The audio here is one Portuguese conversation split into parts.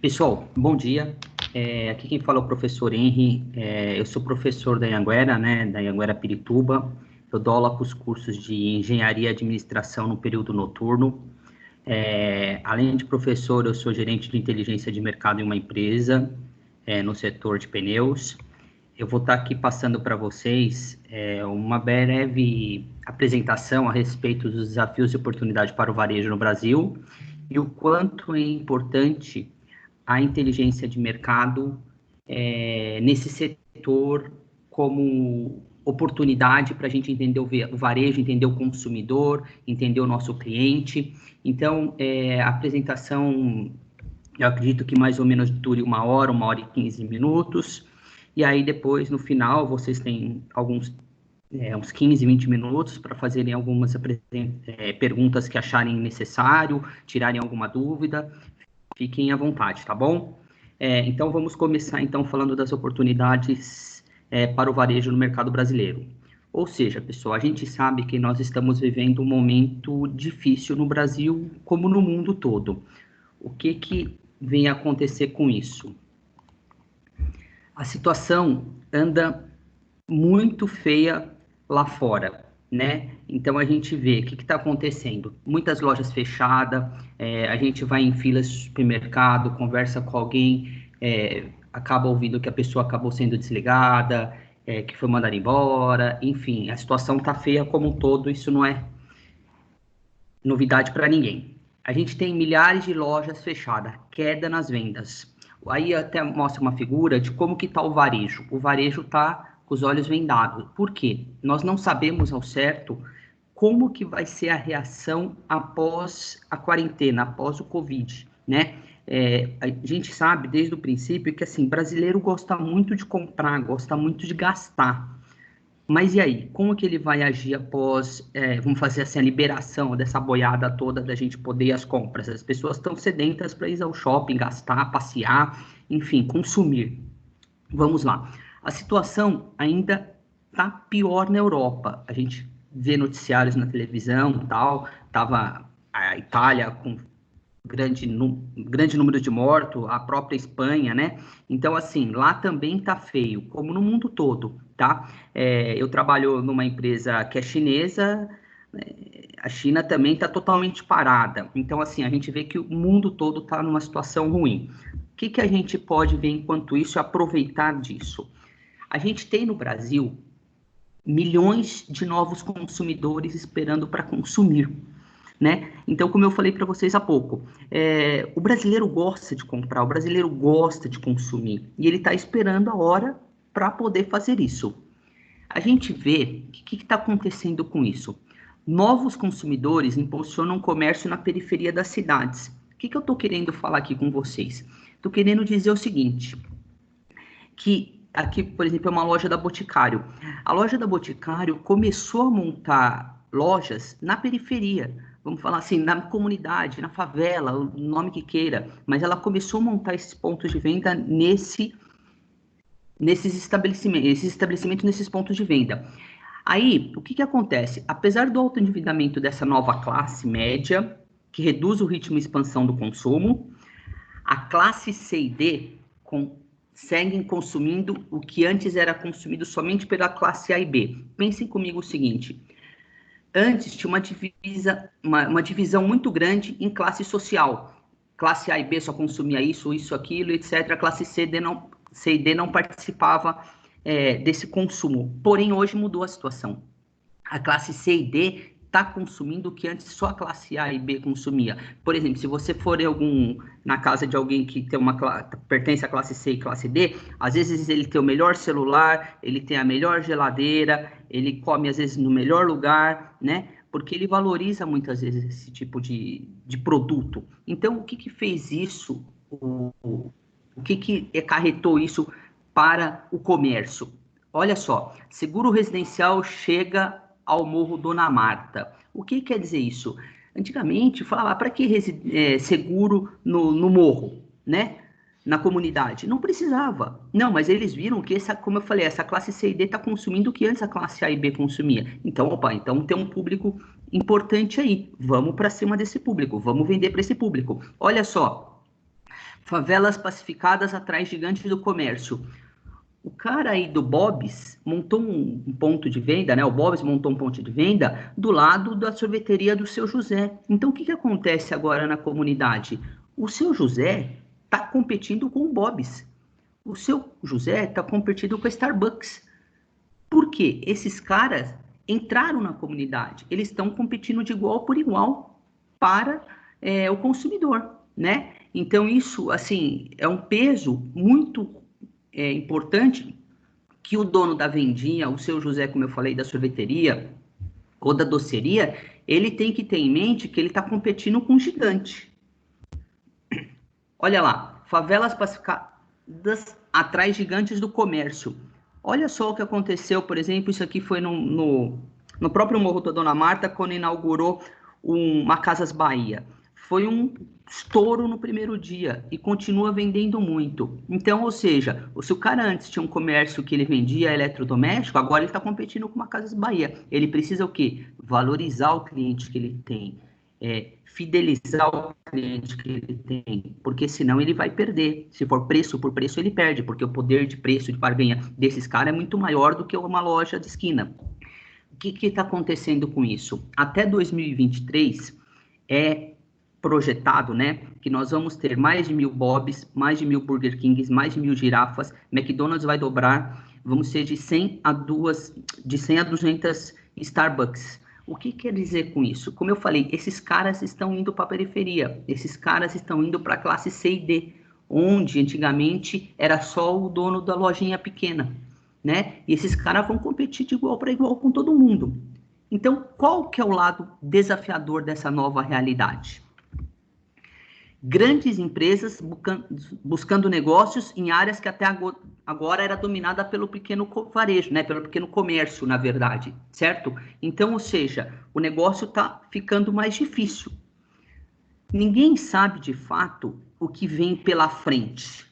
Pessoal, bom dia. Aqui quem fala é o professor Henry. Eu sou professor da Anhanguera, né, da Anhanguera Pirituba. Eu dou aula para os cursos de Engenharia e Administração no período noturno. Além de professor, eu sou gerente de inteligência de mercado em uma empresa, no setor de pneus. Eu vou estar aqui passando para vocês uma breve apresentação a respeito dos desafios e oportunidades para o varejo no Brasil e o quanto é importante a inteligência de mercado nesse setor como oportunidade para a gente entender o varejo, entender o consumidor, entender o nosso cliente. Então, a apresentação, eu acredito que mais ou menos dure 1 hora e 15 minutos, e aí depois, no final, vocês têm uns 15, 20 minutos para fazerem algumas perguntas que acharem necessário, tirarem alguma dúvida. Fiquem à vontade, tá bom? Então, vamos começar, então, falando das oportunidades para o varejo no mercado brasileiro. Ou seja, pessoal, a gente sabe que nós estamos vivendo um momento difícil no Brasil, como no mundo todo. O que vem acontecer com isso? A situação anda muito feia lá fora, né? Então a gente vê o que está acontecendo. Muitas lojas fechadas, a gente vai em filas de supermercado, conversa com alguém, acaba ouvindo que a pessoa acabou sendo desligada, que foi mandada embora, enfim, a situação está feia como um todo, isso não é novidade para ninguém. A gente tem milhares de lojas fechadas, queda nas vendas. Aí até mostra uma figura de como que está o varejo. O varejo está com os olhos vendados. Por quê? Nós não sabemos ao certo como que vai ser a reação após a quarentena, após o Covid, né? A gente sabe desde o princípio que, assim, brasileiro gosta muito de comprar, gosta muito de gastar. Mas e aí, como que ele vai agir após, vamos fazer assim, a liberação dessa boiada toda da gente poder ir às compras? As pessoas estão sedentas para ir ao shopping, gastar, passear, enfim, consumir. Vamos lá. A situação ainda está pior na Europa. A gente vê noticiários na televisão e tal, estava a Itália com grande número de mortos, a própria Espanha, né? Então, assim, lá também tá feio, como no mundo todo, tá? Eu trabalho numa empresa que é chinesa, a China também está totalmente parada. Então, assim, a gente vê que o mundo todo está numa situação ruim. O que a gente pode ver enquanto isso e aproveitar disso? A gente tem no Brasil milhões de novos consumidores esperando para consumir, né? Então, como eu falei para vocês há pouco, o brasileiro gosta de comprar, o brasileiro gosta de consumir, e ele está esperando a hora para poder fazer isso. A gente vê o que está acontecendo com isso. Novos consumidores impulsionam o comércio na periferia das cidades. O que eu estou querendo falar aqui com vocês? Estou querendo dizer o seguinte, que aqui, por exemplo, é uma loja da Boticário. A loja da Boticário começou a montar lojas na periferia, vamos falar assim, na comunidade, na favela, o nome que queira, mas ela começou a montar esses pontos de venda nesses estabelecimentos, nesses pontos de venda. Aí, o que acontece? Apesar do alto endividamento dessa nova classe média, que reduz o ritmo de expansão do consumo, a classe C e D seguem consumindo o que antes era consumido somente pela classe A e B. Pensem comigo o seguinte, antes tinha uma divisão muito grande em classe social. Classe A e B só consumia isso, aquilo, etc. A classe C e D não participava desse consumo. Porém, hoje mudou a situação. A classe C e D está consumindo o que antes só a classe A e B consumia. Por exemplo, se você for na casa de alguém que pertence à classe C e classe D, às vezes ele tem o melhor celular, ele tem a melhor geladeira, ele come às vezes no melhor lugar, né? Porque ele valoriza muitas vezes esse tipo de produto. Então, o que fez isso? O que acarretou isso para o comércio? Olha só, seguro residencial chega ao Morro Dona Marta. O que quer dizer isso? Antigamente, falava, para que seguro no morro, né? Na comunidade? Não precisava. Não, mas eles viram que, como eu falei, essa classe C e D está consumindo o que antes a classe A e B consumia. Então, então tem um público importante aí. Vamos para cima desse público, vamos vender para esse público. Olha só, Favelas pacificadas atrás gigantes do comércio. O cara aí do Bob's montou um ponto de venda, né? O Bob's montou um ponto de venda do lado da sorveteria do Seu José. Então, o que acontece agora na comunidade? O Seu José está competindo com o Bob's. O Seu José está competindo com a Starbucks. Por quê? Esses caras entraram na comunidade. Eles estão competindo de igual por igual para o consumidor, né? Então, isso, assim, é um peso muito importante que o dono da vendinha, o Seu José, como eu falei, da sorveteria ou da doceria, ele tem que ter em mente que ele está competindo com um gigante. Olha lá, favelas pacificadas atrás gigantes do comércio. Olha só o que aconteceu, por exemplo, isso aqui foi no próprio Morro da Dona Marta, quando inaugurou uma Casas Bahia. Foi um estouro no primeiro dia e continua vendendo muito. Então, ou seja, se o cara antes tinha um comércio que ele vendia eletrodoméstico, agora ele está competindo com uma Casas Bahia. Ele precisa o quê? Valorizar o cliente que ele tem, fidelizar o cliente que ele tem, porque senão ele vai perder. Se for preço por preço, ele perde, porque o poder de preço de barganha desses caras é muito maior do que uma loja de esquina. O que está acontecendo com isso? Até 2023 é projetado, né, que nós vamos ter mais de 1.000 Bob's, mais de 1.000 Burger Kings, mais de 1.000 girafas, McDonald's vai dobrar, vamos ser de 100 a 200 Starbucks. O que quer dizer com isso? Como eu falei, esses caras estão indo para a periferia, esses caras estão indo para a classe C e D, onde antigamente era só o dono da lojinha pequena, né? E esses caras vão competir de igual para igual com todo mundo. Então, qual que é o lado desafiador dessa nova realidade? Grandes empresas buscando negócios em áreas que até agora era dominada pelo pequeno varejo, né? Pelo pequeno comércio, na verdade, certo? Então, ou seja, o negócio está ficando mais difícil. Ninguém sabe, de fato, o que vem pela frente.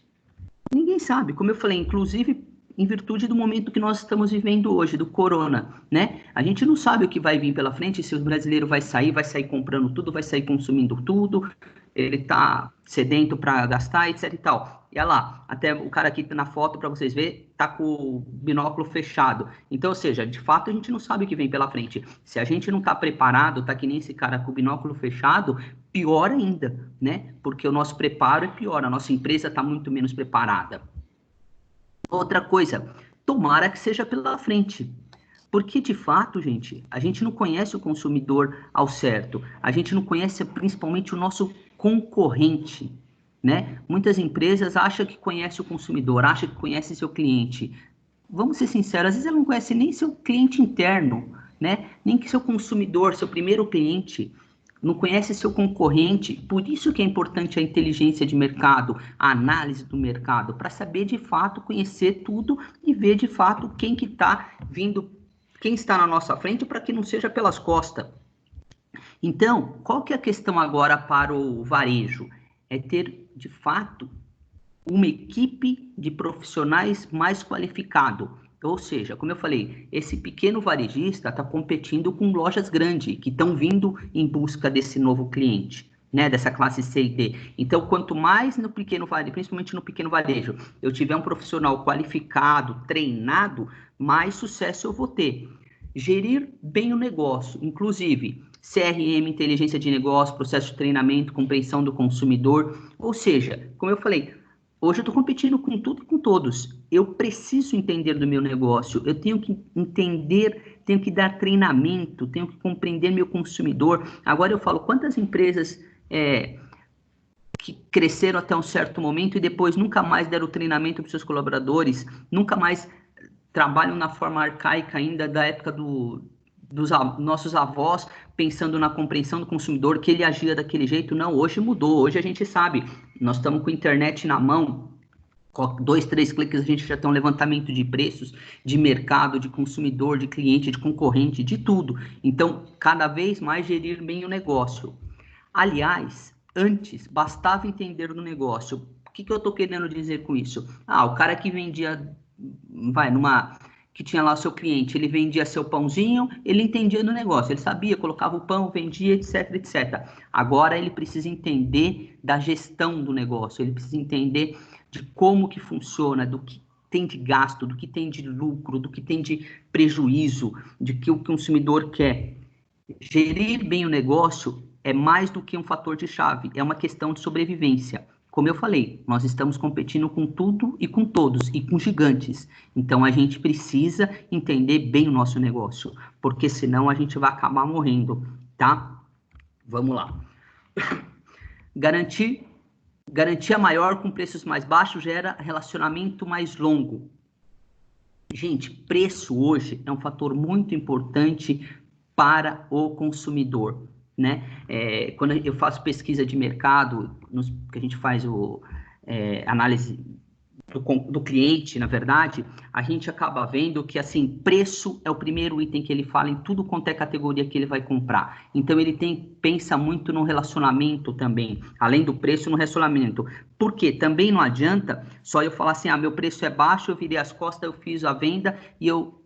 Ninguém sabe, como eu falei, inclusive em virtude do momento que nós estamos vivendo hoje, do corona, né? A gente não sabe o que vai vir pela frente, se o brasileiro vai sair comprando tudo, vai sair consumindo tudo, ele tá sedento para gastar, etc e tal. E olha lá, até o cara aqui na foto, para vocês verem, tá com o binóculo fechado. Então, ou seja, de fato a gente não sabe o que vem pela frente. Se a gente não tá preparado, tá que nem esse cara com o binóculo fechado, pior ainda, né? Porque o nosso preparo é pior, a nossa empresa tá muito menos preparada. Outra coisa, tomara que seja pela frente. Porque, de fato, gente, a gente não conhece o consumidor ao certo. A gente não conhece principalmente o nosso concorrente, né? Muitas empresas acham que conhece o consumidor, acham que conhece seu cliente. Vamos ser sinceros, às vezes ela não conhece nem seu cliente interno, né? Nem que seu consumidor, seu primeiro cliente, não conhece seu concorrente. Por isso que é importante a inteligência de mercado, a análise do mercado, para saber de fato, conhecer tudo e ver de fato quem que está vindo, quem está na nossa frente, para que não seja pelas costas. Então, qual que é a questão agora para o varejo? É ter, de fato, uma equipe de profissionais mais qualificado. Ou seja, como eu falei, esse pequeno varejista está competindo com lojas grandes que estão vindo em busca desse novo cliente, né, dessa classe C e D. Então, quanto mais no pequeno varejo, principalmente no pequeno varejo, eu tiver um profissional qualificado, treinado, mais sucesso eu vou ter. Gerir bem o negócio, inclusive CRM, inteligência de negócio, processo de treinamento, compreensão do consumidor. Ou seja, como eu falei, hoje eu estou competindo com tudo e com todos. Eu preciso entender do meu negócio, eu tenho que entender, tenho que dar treinamento, tenho que compreender meu consumidor. Agora eu falo, quantas empresas que cresceram até um certo momento e depois nunca mais deram treinamento para os seus colaboradores, nunca mais trabalham na forma arcaica ainda da época dos nossos avós, pensando na compreensão do consumidor, que ele agia daquele jeito. Não, hoje mudou, hoje a gente sabe, nós estamos com a internet na mão, com 2, 3 cliques a gente já tem um levantamento de preços, de mercado, de consumidor, de cliente, de concorrente, de tudo. Então, cada vez mais gerir bem o negócio. Aliás, antes, bastava entender do negócio. O que eu estou querendo dizer com isso? O cara que vendia, que tinha lá o seu cliente, ele vendia seu pãozinho, ele entendia do negócio, ele sabia, colocava o pão, vendia, etc, etc. Agora ele precisa entender da gestão do negócio, ele precisa entender de como que funciona, do que tem de gasto, do que tem de lucro, do que tem de prejuízo, de que o consumidor quer. Gerir bem o negócio é mais do que um fator de chave, é uma questão de sobrevivência. Como eu falei, nós estamos competindo com tudo e com todos, e com gigantes. Então, a gente precisa entender bem o nosso negócio, porque senão a gente vai acabar morrendo, tá? Vamos lá. Garantia maior com preços mais baixos gera relacionamento mais longo. Gente, preço hoje é um fator muito importante para o consumidor, né? Quando eu faço pesquisa de mercado, que a gente faz análise do cliente, na verdade, a gente acaba vendo que, assim, preço é o primeiro item que ele fala em tudo quanto é categoria que ele vai comprar. Então, ele pensa muito no relacionamento também, além do preço, no relacionamento. Porque também não adianta só eu falar assim, meu preço é baixo, eu virei as costas, eu fiz a venda e eu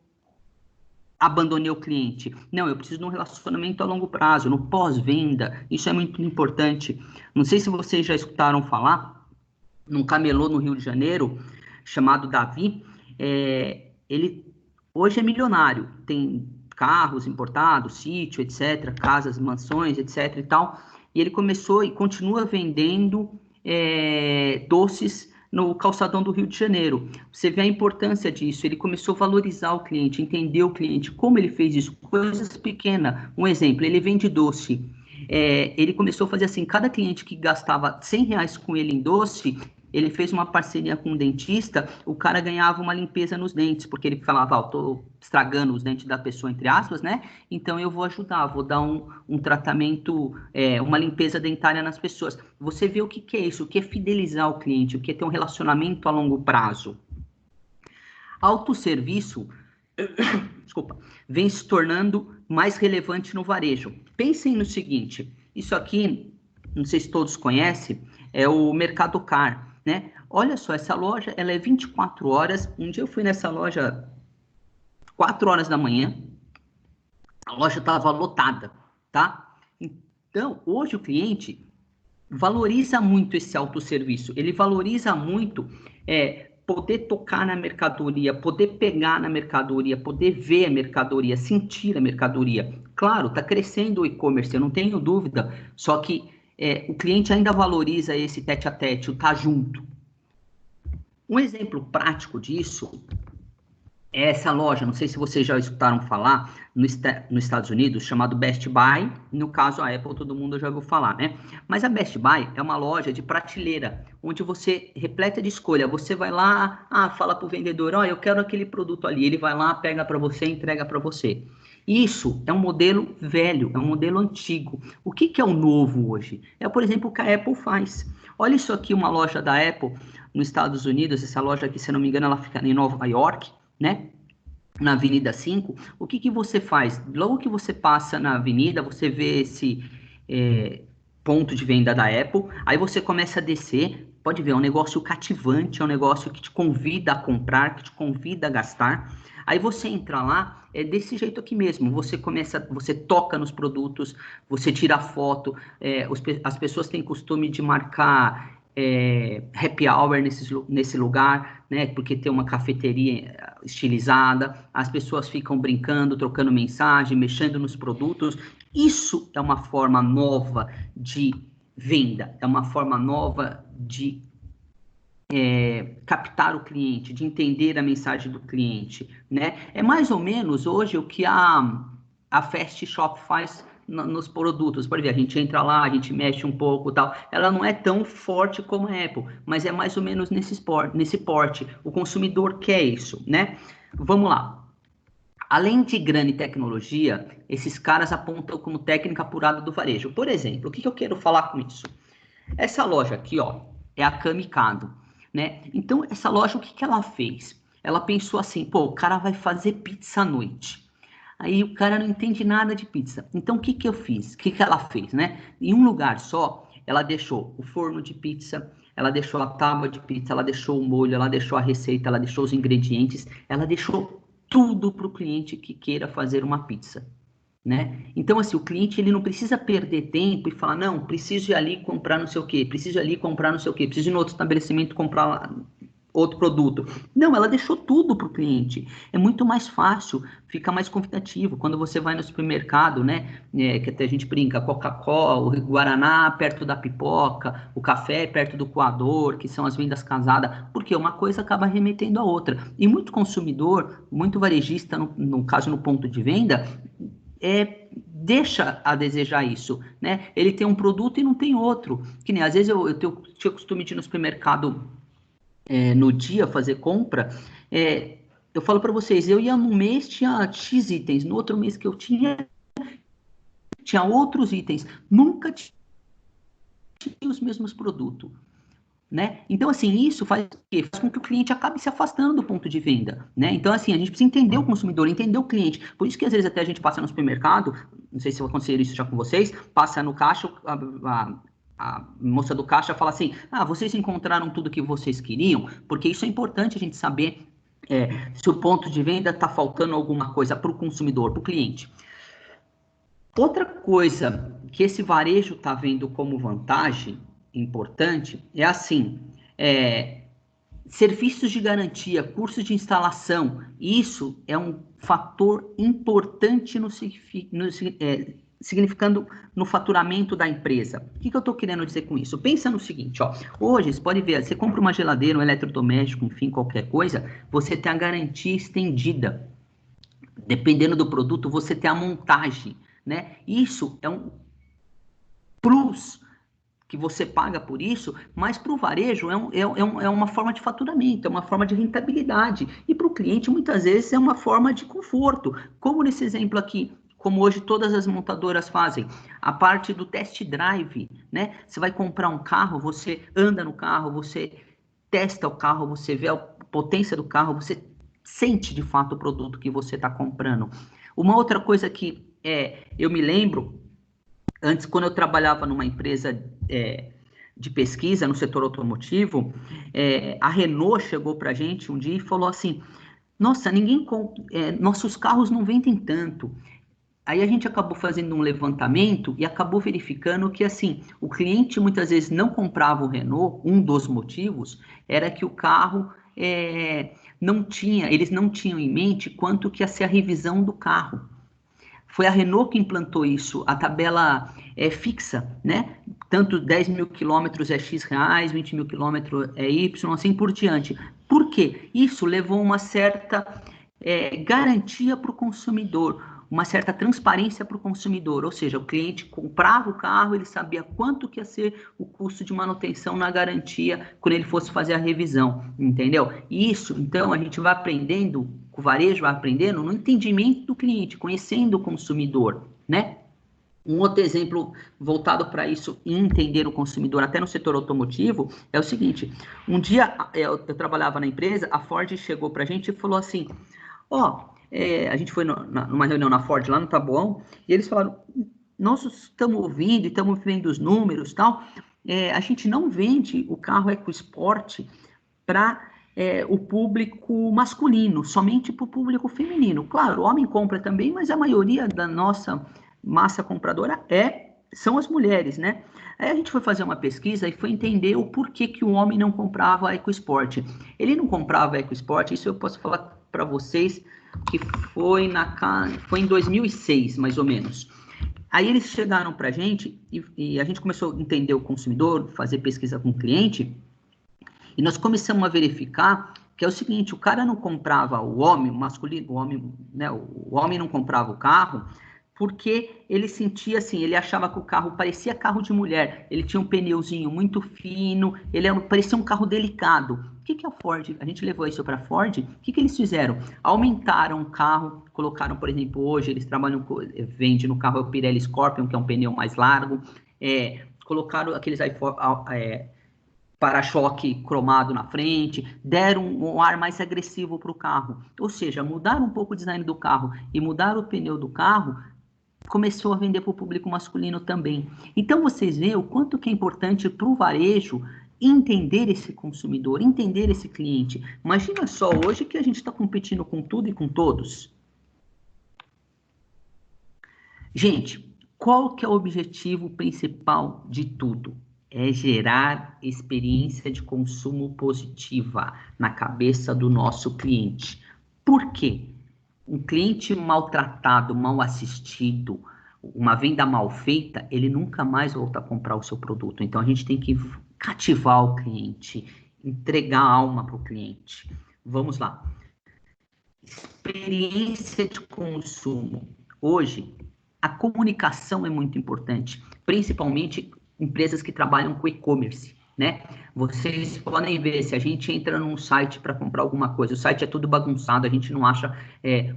abandonei o cliente. Não, eu preciso de um relacionamento a longo prazo, no pós-venda. Isso é muito importante. Não sei se vocês já escutaram falar num camelô no Rio de Janeiro, chamado Davi. Ele hoje é milionário, tem carros importados, sítio, etc., casas, mansões, etc. e tal. E ele começou e continua vendendo doces no calçadão do Rio de Janeiro. Você vê a importância disso. Ele começou a valorizar o cliente, entender o cliente. Como ele fez isso? Coisas pequenas. Um exemplo, ele vende doce. Ele começou a fazer assim, cada cliente que gastava R$100 com ele em doce, ele fez uma parceria com um dentista, o cara ganhava uma limpeza nos dentes, porque ele falava, tô estragando os dentes da pessoa, entre aspas, né? Então eu vou ajudar, vou dar um tratamento, uma limpeza dentária nas pessoas. Você vê o que é isso, o que é fidelizar o cliente, o que é ter um relacionamento a longo prazo. Autosserviço, desculpa, vem se tornando mais relevante no varejo. Pensem no seguinte, isso aqui, não sei se todos conhecem, é o Mercado Car, né? Olha só, essa loja, ela é 24 horas. Um dia eu fui nessa loja 4 horas da manhã, a loja estava lotada, tá? Então, hoje o cliente valoriza muito esse autosserviço, ele valoriza muito poder tocar na mercadoria, poder pegar na mercadoria, poder ver a mercadoria, sentir a mercadoria. Claro, está crescendo o e-commerce, eu não tenho dúvida, só que o cliente ainda valoriza esse tete-a-tete, o estar junto. Um exemplo prático disso é essa loja, não sei se vocês já escutaram falar, nos Estados Unidos, chamado Best Buy. No caso, a Apple, todo mundo já ouviu falar, né? Mas a Best Buy é uma loja de prateleira, onde você repleta de escolha. Você vai lá, fala para o vendedor, eu quero aquele produto ali. Ele vai lá, pega para você, entrega para você. Isso é um modelo velho, é um modelo antigo. O que é o novo hoje? É, por exemplo, o que a Apple faz. Olha isso aqui, uma loja da Apple nos Estados Unidos. Essa loja aqui, se eu não me engano, ela fica em Nova York, né? Na Avenida 5, o que você faz? Logo que você passa na avenida, você vê esse ponto de venda da Apple, aí você começa a descer, pode ver, é um negócio cativante, é um negócio que te convida a comprar, que te convida a gastar. Aí você entra lá, é desse jeito aqui mesmo, você toca nos produtos, você tira foto, as pessoas têm costume de marcar happy hour nesse lugar, né? Porque tem uma cafeteria estilizada, as pessoas ficam brincando, trocando mensagem, mexendo nos produtos. Isso é uma forma nova de venda, é uma forma nova de captar o cliente, de entender a mensagem do cliente, né? É mais ou menos hoje o que a Fast Shop faz nos produtos. Por exemplo, a gente entra lá, a gente mexe um pouco e tal. Ela não é tão forte como a Apple, mas é mais ou menos nesse porte. O consumidor quer isso, né? Vamos lá. Além de grana e tecnologia, esses caras apontam como técnica apurada do varejo. Por exemplo, o que eu quero falar com isso? Essa loja aqui, ó, é a Camicado, né? Então, essa loja, o que ela fez? Ela pensou assim, o cara vai fazer pizza à noite. Aí o cara não entende nada de pizza. Então, o que eu fiz? O que ela fez, né? Em um lugar só, ela deixou o forno de pizza, ela deixou a tábua de pizza, ela deixou o molho, ela deixou a receita, ela deixou os ingredientes, ela deixou tudo para o cliente que queira fazer uma pizza, né? Então, assim, o cliente ele não precisa perder tempo e falar, não, preciso ir ali comprar não sei o quê, preciso ir ali comprar não sei o quê, preciso ir no outro estabelecimento comprar outro produto. Não, ela deixou tudo para o cliente. É muito mais fácil, fica mais convidativo. Quando você vai no supermercado, né, que até a gente brinca, Coca-Cola, o Guaraná perto da pipoca, o café perto do coador, que são as vendas casadas, porque uma coisa acaba remetendo à outra. E muito consumidor, muito varejista, no caso no ponto de venda, deixa a desejar isso, né? Ele tem um produto e não tem outro. Que nem às vezes eu tinha costume de ir no supermercado no dia fazer compra. Eu falo para vocês, eu ia no mês, tinha X itens, no outro mês que eu tinha outros itens, nunca tinha os mesmos produtos. Né? Então, assim, isso faz com que o cliente acabe se afastando do ponto de venda, né? Então, assim, a gente precisa entender o consumidor, entender o cliente. Por isso que, às vezes, até a gente passa no supermercado, não sei se eu aconselho isso já com vocês, passa no caixa, a moça do caixa fala assim, vocês encontraram tudo que vocês queriam? Porque isso é importante a gente saber se o ponto de venda está faltando alguma coisa para o consumidor, para o cliente. Outra coisa que esse varejo está vendo como vantagem importante é assim, serviços de garantia, cursos de instalação, isso é um fator importante significando no faturamento da empresa. O que eu estou querendo dizer com isso? Pensa no seguinte, ó, hoje você pode ver, você compra uma geladeira, um eletrodoméstico, enfim, qualquer coisa, você tem a garantia estendida. Dependendo do produto, você tem a montagem, né? Isso é um plus que você paga por isso, mas para o varejo é uma forma de faturamento, é uma forma de rentabilidade. E para o cliente, muitas vezes, é uma forma de conforto. Como nesse exemplo aqui, como hoje todas as montadoras fazem, a parte do test drive, né? Você vai comprar um carro, você anda no carro, você testa o carro, você vê a potência do carro, você sente de fato o produto que você está comprando. Uma outra coisa que eu me lembro, antes, quando eu trabalhava numa empresa de pesquisa no setor automotivo, a Renault chegou para a gente um dia e falou assim, nossa, nossos carros não vendem tanto. Aí a gente acabou fazendo um levantamento e acabou verificando que, assim, o cliente muitas vezes não comprava o Renault, um dos motivos era que o carro eles não tinham em mente quanto que ia ser a revisão do carro. Foi a Renault que implantou isso, a tabela fixa, né? Tanto 10 mil quilômetros é X reais, 20 mil quilômetros é Y, assim por diante. Por quê? Isso levou uma certa garantia para o consumidor, uma certa transparência para o consumidor, ou seja, o cliente comprava o carro, ele sabia quanto que ia ser o custo de manutenção na garantia quando ele fosse fazer a revisão, entendeu? Isso, então, a gente vai aprendendo, o varejo vai aprendendo no entendimento do cliente, conhecendo o consumidor, né? Um outro exemplo voltado para isso e entender o consumidor, até no setor automotivo, é o seguinte, um dia eu trabalhava na empresa, a Ford chegou para a gente e falou assim, a gente foi numa reunião na Ford, lá no Taboão, e eles falaram, nós estamos ouvindo e estamos vendo os números e tal, a gente não vende o carro EcoSport para o público masculino, somente para o público feminino. Claro, o homem compra também, mas a maioria da nossa massa compradora são as mulheres, né? Aí a gente foi fazer uma pesquisa e foi entender o porquê que o homem não comprava a EcoSport. Ele não comprava a EcoSport, isso eu posso falar para vocês, que foi em 2006, mais ou menos. Aí eles chegaram para a gente e a gente começou a entender o consumidor, fazer pesquisa com o cliente, e nós começamos a verificar que é o seguinte, o cara não comprava o homem, o masculino, o homem não comprava o carro porque ele sentia assim, ele achava que o carro parecia carro de mulher, ele tinha um pneuzinho muito fino, parecia um carro delicado. O que a Ford, a gente levou isso para a Ford, o que eles fizeram? Aumentaram o carro, colocaram, por exemplo, hoje eles vendem no carro o Pirelli Scorpion, que é um pneu mais largo, colocaram aqueles para-choque cromado na frente, deram um ar mais agressivo para o carro. Ou seja, mudaram um pouco o design do carro e mudaram o pneu do carro, começou a vender para o público masculino também. Então, vocês veem o quanto que é importante para o varejo entender esse consumidor, entender esse cliente. Imagina só hoje que a gente está competindo com tudo e com todos. Gente, qual que é o objetivo principal de tudo? É gerar experiência de consumo positiva na cabeça do nosso cliente. Por quê? Um cliente maltratado, mal assistido, uma venda mal feita, ele nunca mais volta a comprar o seu produto. Então, a gente tem que cativar o cliente, entregar a alma para o cliente. Vamos lá. Experiência de consumo. Hoje, a comunicação é muito importante, principalmente empresas que trabalham com e-commerce, né? Vocês podem ver, se a gente entra num site para comprar alguma coisa, o site é tudo bagunçado, a gente não acha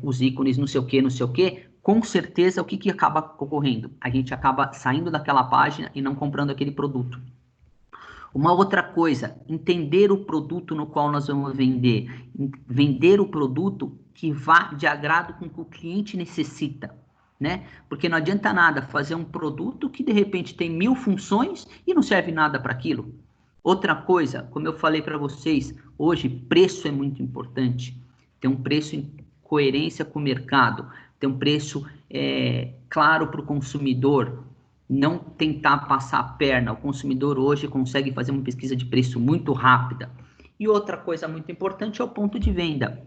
os ícones, não sei o quê, com certeza o que acaba ocorrendo? A gente acaba saindo daquela página e não comprando aquele produto. Uma outra coisa, entender o produto no qual nós vamos vender. Vender o produto que vá de agrado com o que o cliente necessita, né? Porque não adianta nada fazer um produto que de repente tem 1000 funções e não serve nada para aquilo. Outra coisa, como eu falei para vocês, hoje preço é muito importante. Ter um preço em coerência com o mercado, ter um preço claro para o consumidor, não tentar passar a perna. O consumidor hoje consegue fazer uma pesquisa de preço muito rápida. E outra coisa muito importante é o ponto de venda.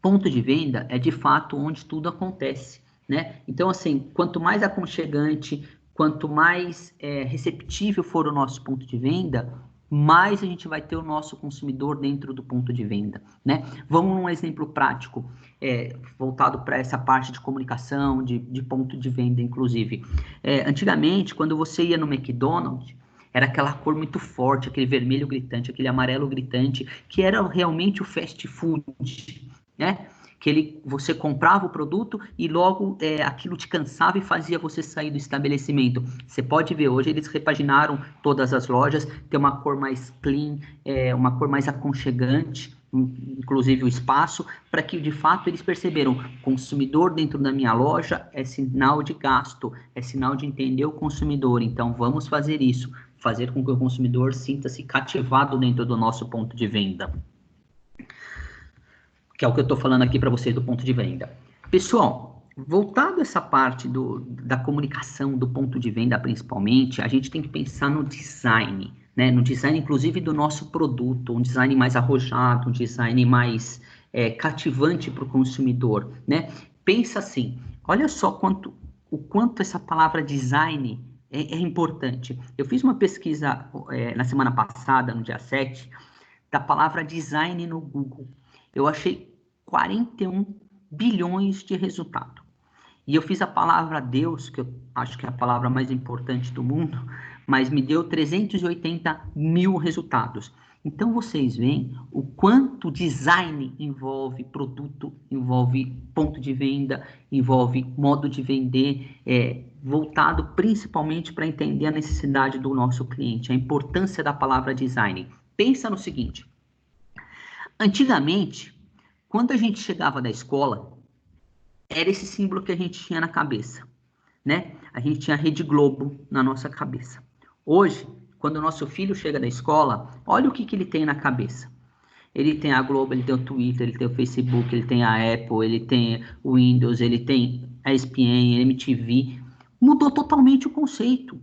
Ponto de venda é de fato onde tudo acontece, né? Então, assim, quanto mais aconchegante, quanto mais receptível for o nosso ponto de venda, mais a gente vai ter o nosso consumidor dentro do ponto de venda, né? Vamos num exemplo prático, voltado para essa parte de comunicação, de ponto de venda, inclusive. Antigamente, quando você ia no McDonald's, era aquela cor muito forte, aquele vermelho gritante, aquele amarelo gritante, que era realmente o fast food, né? Que você comprava o produto e logo aquilo te cansava e fazia você sair do estabelecimento. Você pode ver, hoje eles repaginaram todas as lojas, tem uma cor mais clean, uma cor mais aconchegante, inclusive o espaço, para que de fato eles perceberam, consumidor dentro da minha loja é sinal de gasto, é sinal de entender o consumidor, então vamos fazer isso, fazer com que o consumidor sinta-se cativado dentro do nosso ponto de venda. Que é o que eu estou falando aqui para vocês do ponto de venda. Pessoal, voltado a essa parte da comunicação, do ponto de venda principalmente, a gente tem que pensar no design, né? No design, inclusive, do nosso produto, um design mais arrojado, um design mais cativante para o consumidor, né? Pensa assim, olha só o quanto essa palavra design é importante. Eu fiz uma pesquisa na semana passada, no dia 7, da palavra design no Google. Eu achei 41 bilhões de resultado. E eu fiz a palavra Deus, que eu acho que é a palavra mais importante do mundo, mas me deu 380 mil resultados. Então, vocês veem o quanto design envolve produto, envolve ponto de venda, envolve modo de vender, voltado principalmente para entender a necessidade do nosso cliente, a importância da palavra design. Pensa no seguinte, antigamente, quando a gente chegava da escola, era esse símbolo que a gente tinha na cabeça, né? A gente tinha a Rede Globo na nossa cabeça. Hoje, quando o nosso filho chega da escola, olha o que ele tem na cabeça. Ele tem a Globo, ele tem o Twitter, ele tem o Facebook, ele tem a Apple, ele tem o Windows, ele tem a ESPN, a MTV. Mudou totalmente o conceito.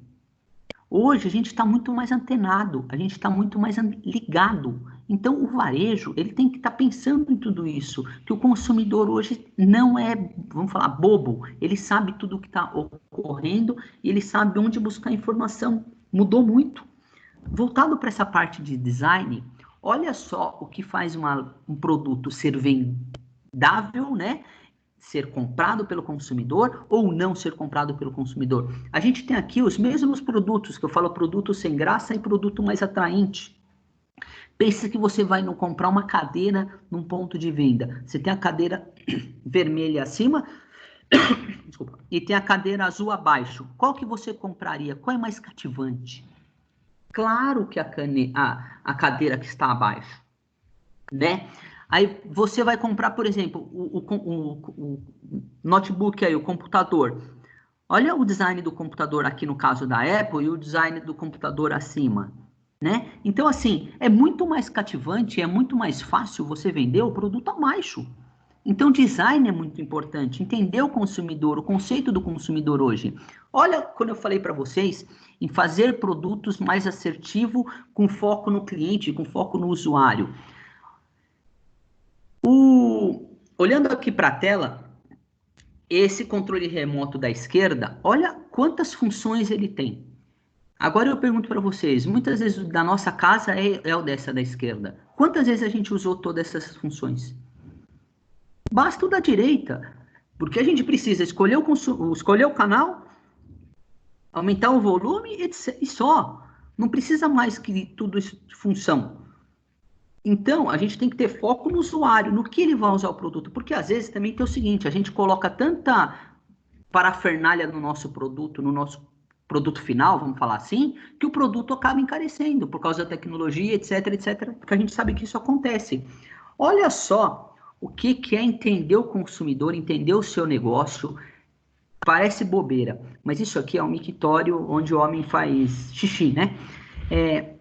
Hoje a gente está muito mais antenado, a gente está muito mais ligado. Então o varejo ele tem que estar pensando em tudo isso, que o consumidor hoje não é, vamos falar, bobo. Ele sabe tudo o que está ocorrendo e ele sabe onde buscar informação. Mudou muito. Voltado para essa parte de design, olha só o que faz um produto ser vendável, né? Ser comprado pelo consumidor ou não ser comprado pelo consumidor. A gente tem aqui os mesmos produtos, que eu falo produto sem graça e produto mais atraente. Pensa que você vai comprar uma cadeira num ponto de venda. Você tem a cadeira vermelha acima desculpa, e tem a cadeira azul abaixo. Qual que você compraria? Qual é mais cativante? Claro que a cadeira que está abaixo, né? Aí você vai comprar, por exemplo, o notebook aí, o computador. Olha o design do computador aqui no caso da Apple e o design do computador acima. né? Então, assim, é muito mais cativante, é muito mais fácil você vender o produto abaixo. Então, design é muito importante, entender o consumidor, o conceito do consumidor hoje. Olha, quando eu falei para vocês em fazer produtos mais assertivos, com foco no cliente, com foco no usuário. Olhando aqui para a tela, esse controle remoto da esquerda, olha quantas funções ele tem. Agora eu pergunto para vocês, muitas vezes da nossa casa é o dessa da esquerda. Quantas vezes a gente usou todas essas funções? Basta o da direita, porque a gente precisa escolher o canal, aumentar o volume e só. Não precisa mais que tudo isso de função. Então, a gente tem que ter foco no usuário, no que ele vai usar o produto, porque às vezes também tem o seguinte, a gente coloca tanta parafernália no nosso produto final, vamos falar assim, que o produto acaba encarecendo por causa da tecnologia, etc, etc, porque a gente sabe que isso acontece. Olha só o que é entender o consumidor, entender o seu negócio. Parece bobeira, mas isso aqui é um mictório onde o homem faz xixi, né?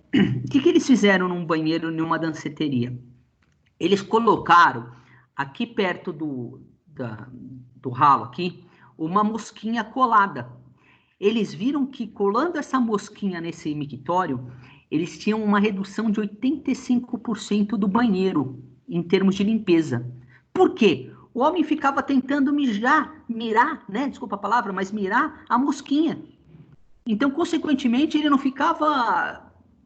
O que eles fizeram num banheiro, numa danceteria? Eles colocaram aqui perto do ralo aqui, uma mosquinha colada. Eles viram que colando essa mosquinha nesse mictório, eles tinham uma redução de 85% do banheiro em termos de limpeza. Por quê? O homem ficava tentando mirar, né? Desculpa a palavra, mas mirar a mosquinha. Então, consequentemente, ele não ficava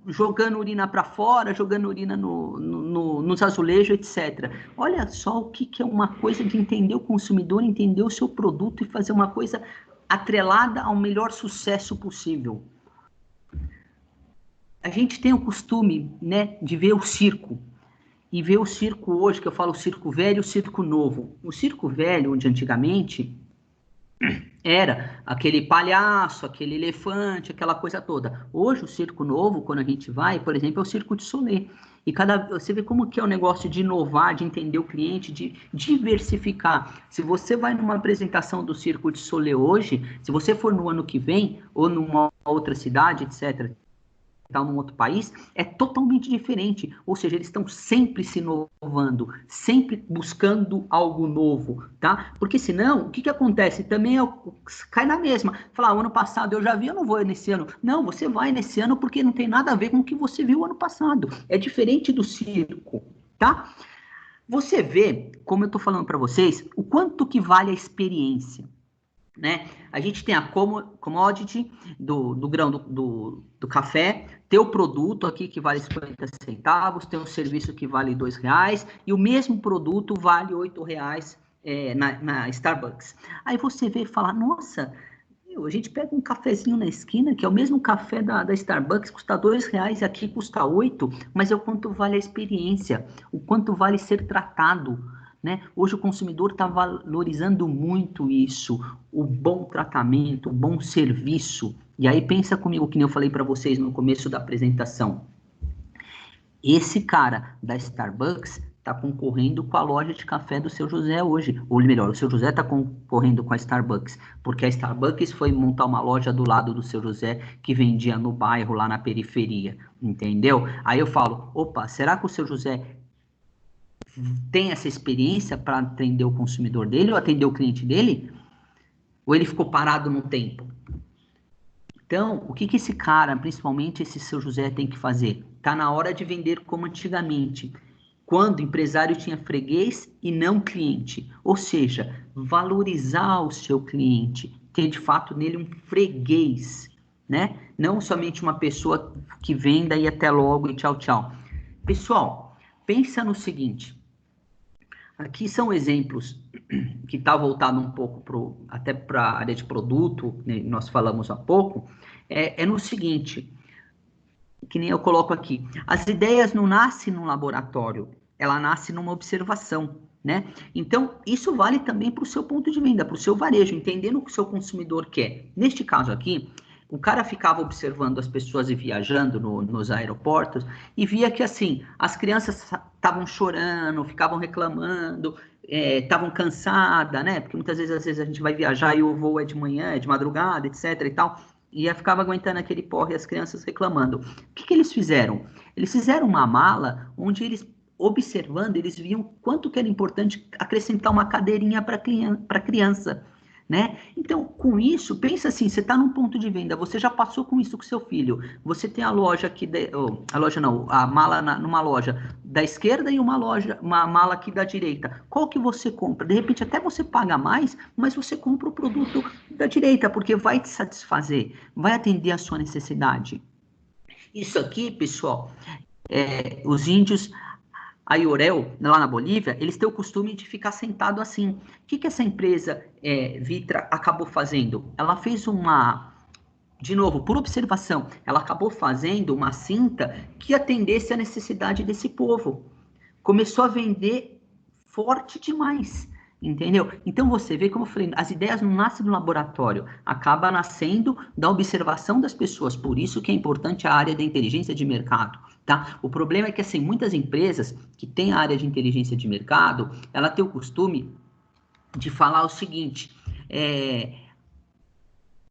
jogando urina para fora, jogando urina nos azulejos, etc. Olha só o que é uma coisa de entender o consumidor, entender o seu produto e fazer uma coisa atrelada ao melhor sucesso possível. A gente tem o costume, né, de ver o circo. E ver o circo hoje, que eu falo o circo velho e o circo novo. O circo velho, onde antigamente era aquele palhaço, aquele elefante, aquela coisa toda. Hoje, o circo novo, quando a gente vai, por exemplo, é o Circo de Soleil. E você vê como que é o negócio de inovar, de entender o cliente, de diversificar. Se você vai numa apresentação do Circo de Soleil hoje, se você for no ano que vem, ou numa outra cidade, etc., num outro país, é totalmente diferente. Ou seja, eles estão sempre se inovando, sempre buscando algo novo, tá? Porque senão, o que acontece? Também cai na mesma. Falar, o ano passado eu já vi, eu não vou nesse ano. Não, você vai nesse ano porque não tem nada a ver com o que você viu ano passado. É diferente do circo, tá? Você vê, como eu estou falando para vocês, o quanto que vale a experiência. Né? A gente tem a commodity do grão do café, tem o produto aqui que vale 50 centavos, tem um serviço que vale R$2, e o mesmo produto vale R$8 na Starbucks. Aí você vê e fala, nossa, a gente pega um cafezinho na esquina, que é o mesmo café da Starbucks, custa R$2, e aqui custa 8, mas é o quanto vale a experiência, o quanto vale ser tratado. Né? Hoje o consumidor está valorizando muito isso, o bom tratamento, o bom serviço. E aí pensa comigo, que nem eu falei para vocês no começo da apresentação. Esse cara da Starbucks está concorrendo com a loja de café do Seu José hoje. Ou melhor, o Seu José está concorrendo com a Starbucks, porque a Starbucks foi montar uma loja do lado do Seu José que vendia no bairro, lá na periferia, entendeu? Aí eu falo, opa, será que o Seu José tem essa experiência para atender o consumidor dele ou atender o cliente dele? Ou ele ficou parado no tempo? Então, o que esse cara, principalmente esse Seu José, tem que fazer? Está na hora de vender como antigamente, quando o empresário tinha freguês e não cliente. Ou seja, valorizar o seu cliente, ter de fato nele um freguês, né? Não somente uma pessoa que venda e até logo e tchau, tchau. Pessoal, pensa no seguinte. Aqui são exemplos que está voltado um pouco até para a área de produto, né, nós falamos há pouco, é no seguinte, que nem eu coloco aqui, as ideias não nascem num laboratório, ela nasce numa observação, né? Então, isso vale também para o seu ponto de venda, para o seu varejo, entendendo o que o seu consumidor quer. Neste caso aqui, o cara ficava observando as pessoas e viajando nos aeroportos e via que, assim, as crianças estavam chorando, ficavam reclamando, estavam cansadas, né? Porque muitas vezes, às vezes, a gente vai viajar e o voo é de manhã, é de madrugada, etc e tal. e ficava aguentando aquele porre e as crianças reclamando. O que eles fizeram? Eles fizeram uma mala onde eles, observando, eles viam quanto que era importante acrescentar uma cadeirinha para a criança, né? Então, com isso, pensa assim, você está num ponto de venda, você já passou com isso com seu filho, você tem a loja aqui, a loja não, a mala numa loja da esquerda e uma mala aqui da direita. Qual que você compra? De repente até você paga mais, mas você compra o produto da direita, porque vai te satisfazer, vai atender a sua necessidade. Isso aqui, pessoal, os índios Ayorel, lá na Bolívia, eles têm o costume de ficar sentado assim. O que essa empresa Vitra acabou fazendo? Ela fez de novo, por observação, ela acabou fazendo uma cinta que atendesse a necessidade desse povo. Começou a vender forte demais, entendeu? Então você vê, como eu falei, as ideias não nascem no laboratório, acaba nascendo da observação das pessoas. Por isso que é importante a área da inteligência de mercado, tá? O problema é que, assim, muitas empresas que têm a área de inteligência de mercado, ela tem o costume de falar o seguinte,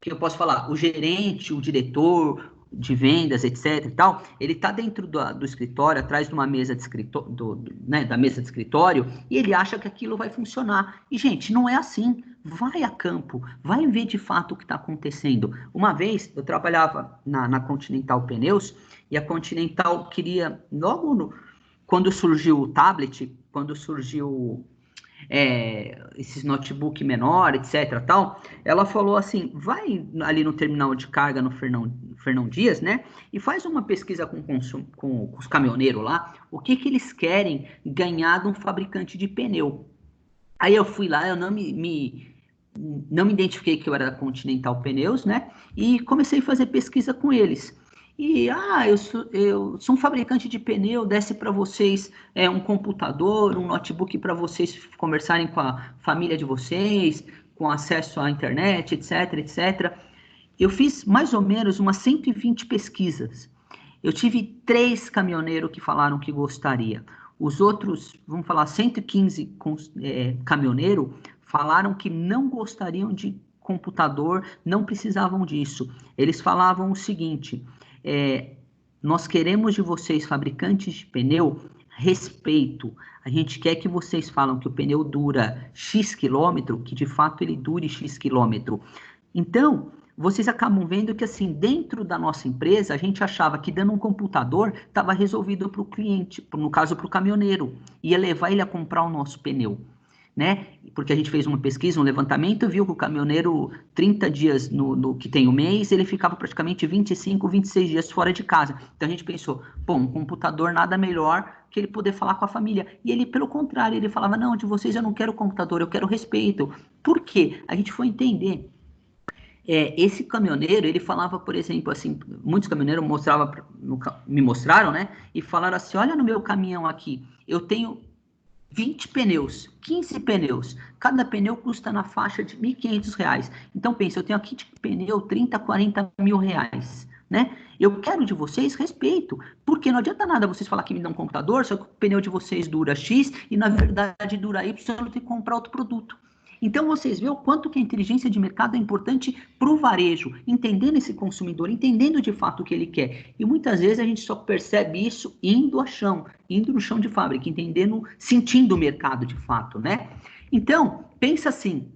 que eu posso falar, o gerente, o diretor de vendas, etc e tal, ele está dentro do escritório, atrás de uma mesa de escritório, da mesa de escritório, e ele acha que aquilo vai funcionar. E, gente, não é assim. Vai a campo, vai ver de fato o que está acontecendo. Uma vez, eu trabalhava na Continental Pneus, e a Continental queria, quando surgiu o tablet, quando surgiu esses notebook menor, etc, tal, ela falou assim, vai ali no terminal de carga no Fernão Dias, né, e faz uma pesquisa com os caminhoneiros lá, o que eles querem ganhar de um fabricante de pneu. Aí eu fui lá, eu não me identifiquei que eu era da Continental Pneus, né, e comecei a fazer pesquisa com eles. E, eu sou um fabricante de pneu, desce para vocês um computador, um notebook para vocês conversarem com a família de vocês, com acesso à internet, etc, etc. Eu fiz mais ou menos umas 120 pesquisas. Eu tive 3 caminhoneiros que falaram que gostaria. Os outros, vamos falar, 115 caminhoneiros falaram que não gostariam de computador, não precisavam disso. Eles falavam o seguinte, nós queremos de vocês, fabricantes de pneu, respeito. A gente quer que vocês falam que o pneu dura X quilômetro, que de fato ele dure X quilômetro. Então, vocês acabam vendo que, assim, dentro da nossa empresa, a gente achava que dando um computador estava resolvido para o cliente, no caso para o caminhoneiro, ia levar ele a comprar o nosso pneu, né? Porque a gente fez uma pesquisa, um levantamento, viu que o caminhoneiro, 30 dias no que tem o mês, ele ficava praticamente 25, 26 dias fora de casa. Então a gente pensou, bom, um computador nada melhor que ele poder falar com a família. E ele, pelo contrário, ele falava, não, de vocês eu não quero computador, eu quero respeito. Por quê? A gente foi entender. Esse caminhoneiro, ele falava, por exemplo, assim, muitos caminhoneiros me mostraram, né? E falaram assim, olha no meu caminhão aqui, eu tenho 20 pneus, 15 pneus, cada pneu custa na faixa de R$ 1.500. Então, pensa, eu tenho aqui de pneu 30, 40 mil reais, né? Eu quero de vocês respeito, porque não adianta nada vocês falar que me dão um computador, só que o pneu de vocês dura X e, na verdade, dura Y, eu tenho que comprar outro produto. Então, vocês veem o quanto que a inteligência de mercado é importante para o varejo, entendendo esse consumidor, entendendo de fato o que ele quer. E muitas vezes a gente só percebe isso indo no chão de fábrica, entendendo, sentindo o mercado de fato, né? Então, pensa assim,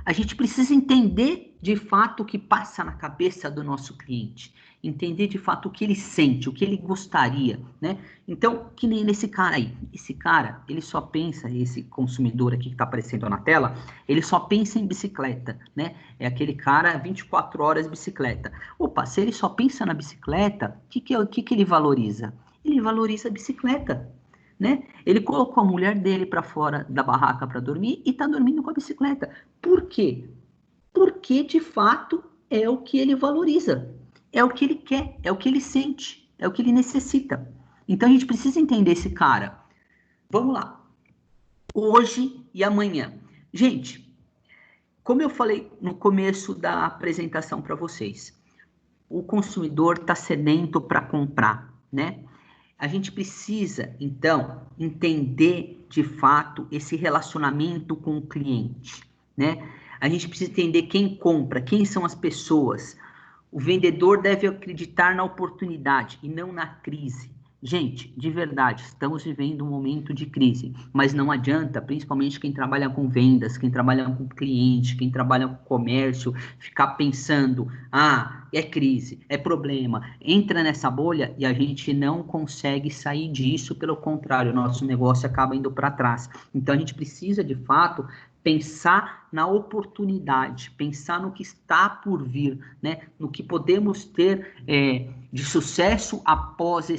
a gente precisa entender de fato o que passa na cabeça do nosso cliente, entender de fato o que ele sente, o que ele gostaria, né? Então, que nem nesse cara aí, esse cara, ele só pensa, esse consumidor aqui que está aparecendo na tela, ele só pensa em bicicleta, né? É aquele cara 24 horas bicicleta. Opa, se ele só pensa na bicicleta, o que ele valoriza? Ele valoriza a bicicleta, né? Ele colocou a mulher dele para fora da barraca para dormir e está dormindo com a bicicleta. Por quê? Porque, de fato, é o que ele valoriza, é o que ele quer, é o que ele sente, é o que ele necessita. Então, a gente precisa entender esse cara. Vamos lá. Hoje e amanhã. Gente, como eu falei no começo da apresentação para vocês, o consumidor está sedento para comprar, né? A gente precisa, então, entender de fato esse relacionamento com o cliente, né? A gente precisa entender quem compra, quem são as pessoas. O vendedor deve acreditar na oportunidade e não na crise. Gente, de verdade, estamos vivendo um momento de crise, mas não adianta, principalmente quem trabalha com vendas, quem trabalha com cliente, quem trabalha com comércio, ficar pensando, é crise, é problema. Entra nessa bolha e a gente não consegue sair disso, pelo contrário, nosso negócio acaba indo para trás. Então a gente precisa, de fato, pensar na oportunidade, pensar no que está por vir, né? No que podemos ter de sucesso após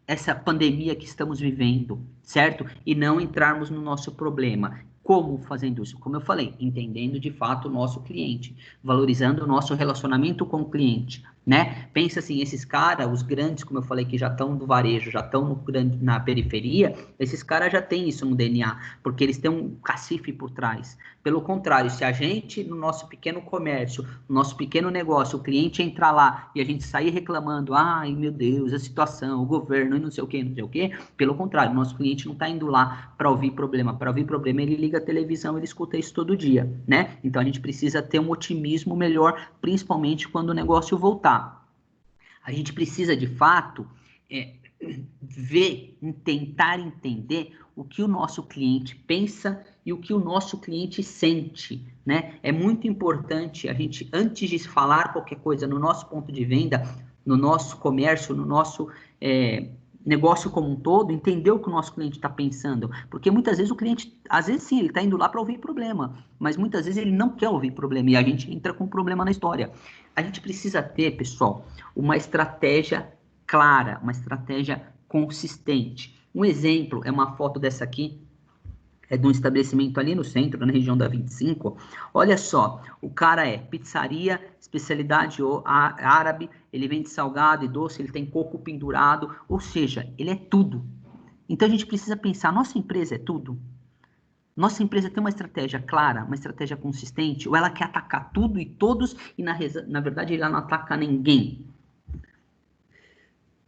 essa pandemia que estamos vivendo, certo? E não entrarmos no nosso problema. Como fazendo isso? Como eu falei, entendendo de fato o nosso cliente, valorizando o nosso relacionamento com o cliente, né? Pensa assim, esses caras, os grandes, como eu falei, que já estão do varejo, já estão na periferia, esses caras já têm isso no DNA, porque eles têm um cacife por trás. Pelo contrário, se a gente, no nosso pequeno comércio, no nosso pequeno negócio, o cliente entrar lá e a gente sair reclamando, ai meu Deus, a situação, o governo e não sei o que, pelo contrário, o nosso cliente não está indo lá para ouvir problema. Para ouvir problema, ele liga a televisão, ele escuta isso todo dia, né? Então a gente precisa ter um otimismo melhor, principalmente quando o negócio voltar. A gente precisa, de fato, tentar entender o que o nosso cliente pensa e o que o nosso cliente sente, né? É muito importante a gente, antes de falar qualquer coisa no nosso ponto de venda, no nosso comércio, no nosso negócio como um todo, entender o que o nosso cliente está pensando, porque muitas vezes o cliente, às vezes sim, ele está indo lá para ouvir problema, mas muitas vezes ele não quer ouvir problema e a gente entra com problema na história. A gente precisa ter, pessoal, uma estratégia clara, uma estratégia consistente. Um exemplo é uma foto dessa aqui, é de um estabelecimento ali no centro, na região da 25. Olha só, o cara é pizzaria, especialidade árabe, ele vende salgado e doce, ele tem coco pendurado, ou seja, ele é tudo. Então a gente precisa pensar, nossa empresa é tudo? Nossa empresa tem uma estratégia clara, uma estratégia consistente, ou ela quer atacar tudo e todos, e na verdade ela não ataca ninguém?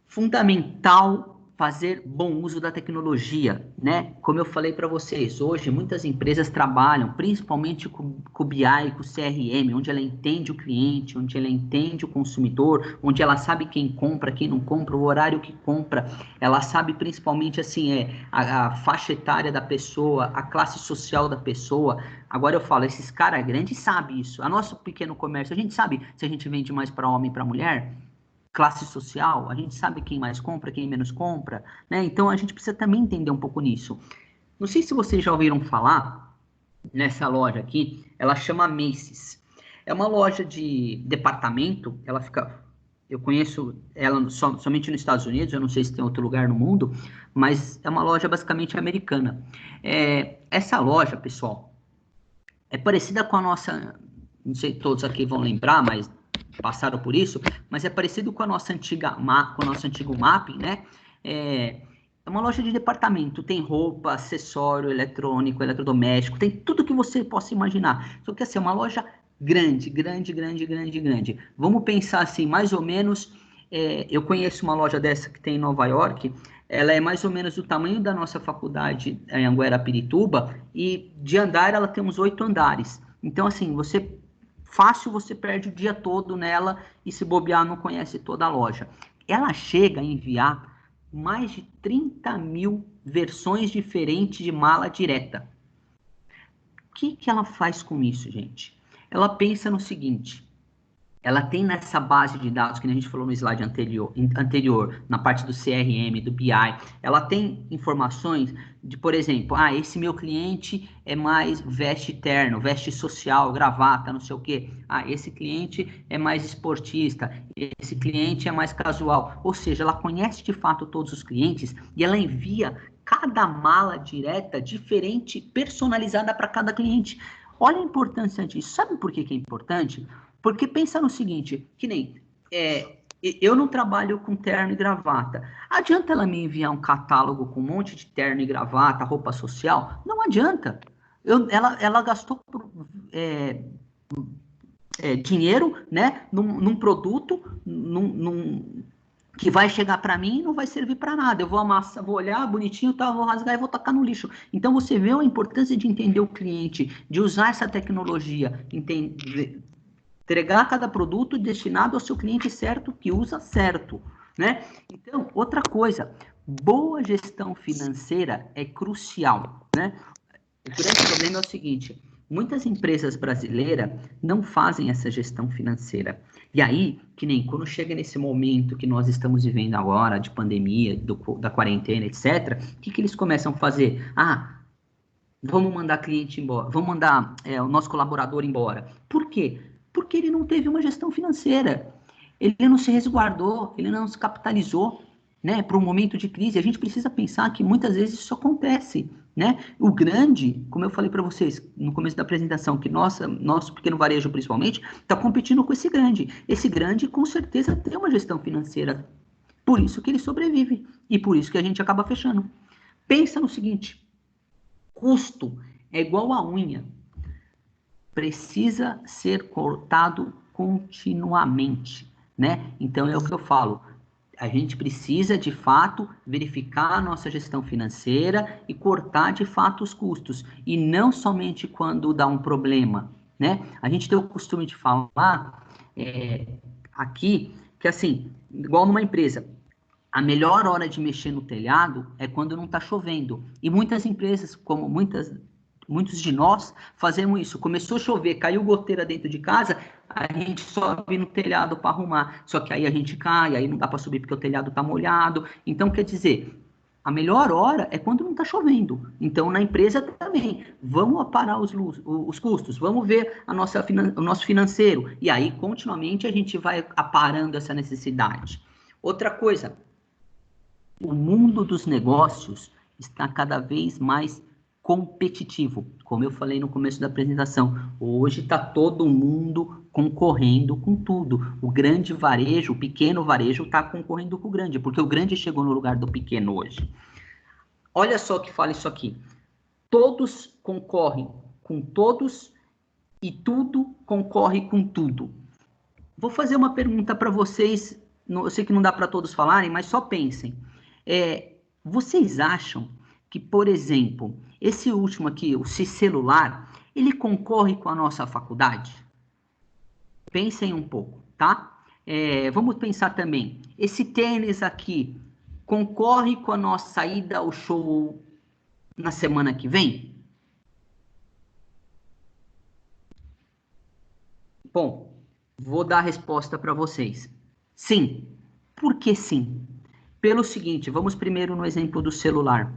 Fundamental fazer bom uso da tecnologia, né? Como eu falei para vocês, hoje muitas empresas trabalham principalmente com o BI, com o CRM, onde ela entende o cliente, onde ela entende o consumidor, onde ela sabe quem compra, quem não compra, o horário que compra, ela sabe principalmente assim, a faixa etária da pessoa, a classe social da pessoa. Agora eu falo, esses caras grandes sabem isso. A nosso pequeno comércio, a gente sabe se a gente vende mais para homem e para mulher? Classe social, a gente sabe quem mais compra, quem menos compra, né? Então a gente precisa também entender um pouco nisso. Não sei se vocês já ouviram falar nessa loja aqui, ela chama Macy's. É uma loja de departamento, ela fica. Eu conheço ela somente nos Estados Unidos, eu não sei se tem outro lugar no mundo, mas é uma loja basicamente americana. Essa loja, pessoal, é parecida com a nossa. Não sei se todos aqui vão lembrar, mas passaram por isso, mas é parecido com a nossa com o nosso antigo mapping, né? É uma loja de departamento, tem roupa, acessório, eletrônico, eletrodoméstico, tem tudo que você possa imaginar. Só que assim, é uma loja grande, grande, grande, grande, grande. Vamos pensar assim, mais ou menos, eu conheço uma loja dessa que tem em Nova York, ela é mais ou menos do tamanho da nossa faculdade em Anguera-Pirituba, e de andar ela tem uns 8 andares. Então, assim, fácil você perde o dia todo nela e se bobear não conhece toda a loja. Ela chega a enviar mais de 30 mil versões diferentes de mala direta. O que ela faz com isso, gente? Ela pensa no seguinte, ela tem nessa base de dados que a gente falou no slide anterior, na parte do CRM, do BI, ela tem informações de, por exemplo, esse meu cliente é mais veste terno, veste social, gravata, não sei o quê. Esse cliente é mais esportista, esse cliente é mais casual. Ou seja, ela conhece de fato todos os clientes e ela envia cada mala direta diferente, personalizada para cada cliente. Olha a importância disso. Sabe por que é importante? Porque pensa no seguinte, que nem eu não trabalho com terno e gravata. Adianta ela me enviar um catálogo com um monte de terno e gravata, roupa social? Não adianta. Ela gastou dinheiro, né, num produto, que vai chegar para mim e não vai servir para nada. Eu vou amassar, vou olhar bonitinho, tá, vou rasgar e vou tacar no lixo. Então você vê a importância de entender o cliente, de usar essa tecnologia, Entregar cada produto destinado ao seu cliente certo, que usa certo, né? Então, outra coisa, boa gestão financeira é crucial, né? O grande problema é o seguinte, muitas empresas brasileiras não fazem essa gestão financeira. E aí, que nem quando chega nesse momento que nós estamos vivendo agora, de pandemia, da quarentena, etc., o que eles começam a fazer? Ah, vamos mandar cliente embora, vamos mandar o nosso colaborador embora. Por quê? Porque ele não teve uma gestão financeira. Ele não se resguardou, ele não se capitalizou, né, para um momento de crise. A gente precisa pensar que muitas vezes isso acontece, né? O grande, como eu falei para vocês no começo da apresentação, que nosso pequeno varejo principalmente está competindo com esse grande. Esse grande com certeza tem uma gestão financeira. Por isso que ele sobrevive e por isso que a gente acaba fechando. Pensa no seguinte, custo é igual a unha. Precisa ser cortado continuamente, né? Então é o que eu falo. A gente precisa, de fato, verificar a nossa gestão financeira e cortar, de fato, os custos. E não somente quando dá um problema, né? A gente tem o costume de falar aqui que, assim, igual numa empresa, a melhor hora de mexer no telhado é quando não está chovendo. E muitas empresas, como muitos de nós, fazemos isso. Começou a chover, caiu goteira dentro de casa, a gente sobe no telhado para arrumar. Só que aí a gente cai, aí não dá para subir porque o telhado está molhado. Então, quer dizer, a melhor hora é quando não está chovendo. Então, na empresa também, vamos aparar os custos, vamos ver o nosso financeiro. E aí, continuamente, a gente vai aparando essa necessidade. Outra coisa, o mundo dos negócios está cada vez mais competitivo. Como eu falei no começo da apresentação, hoje está todo mundo concorrendo com tudo. O grande varejo, o pequeno varejo está concorrendo com o grande, porque o grande chegou no lugar do pequeno hoje. Olha só que fala isso aqui. Todos concorrem com todos e tudo concorre com tudo. Vou fazer uma pergunta para vocês, eu sei que não dá para todos falarem, mas só pensem. Vocês acham que, por exemplo, esse último aqui, o celular, ele concorre com a nossa faculdade? Pensem um pouco, tá? Vamos pensar também, esse tênis aqui concorre com a nossa ida ao show na semana que vem? Bom, vou dar a resposta para vocês. Sim. Por que sim? Pelo seguinte, vamos primeiro no exemplo do celular.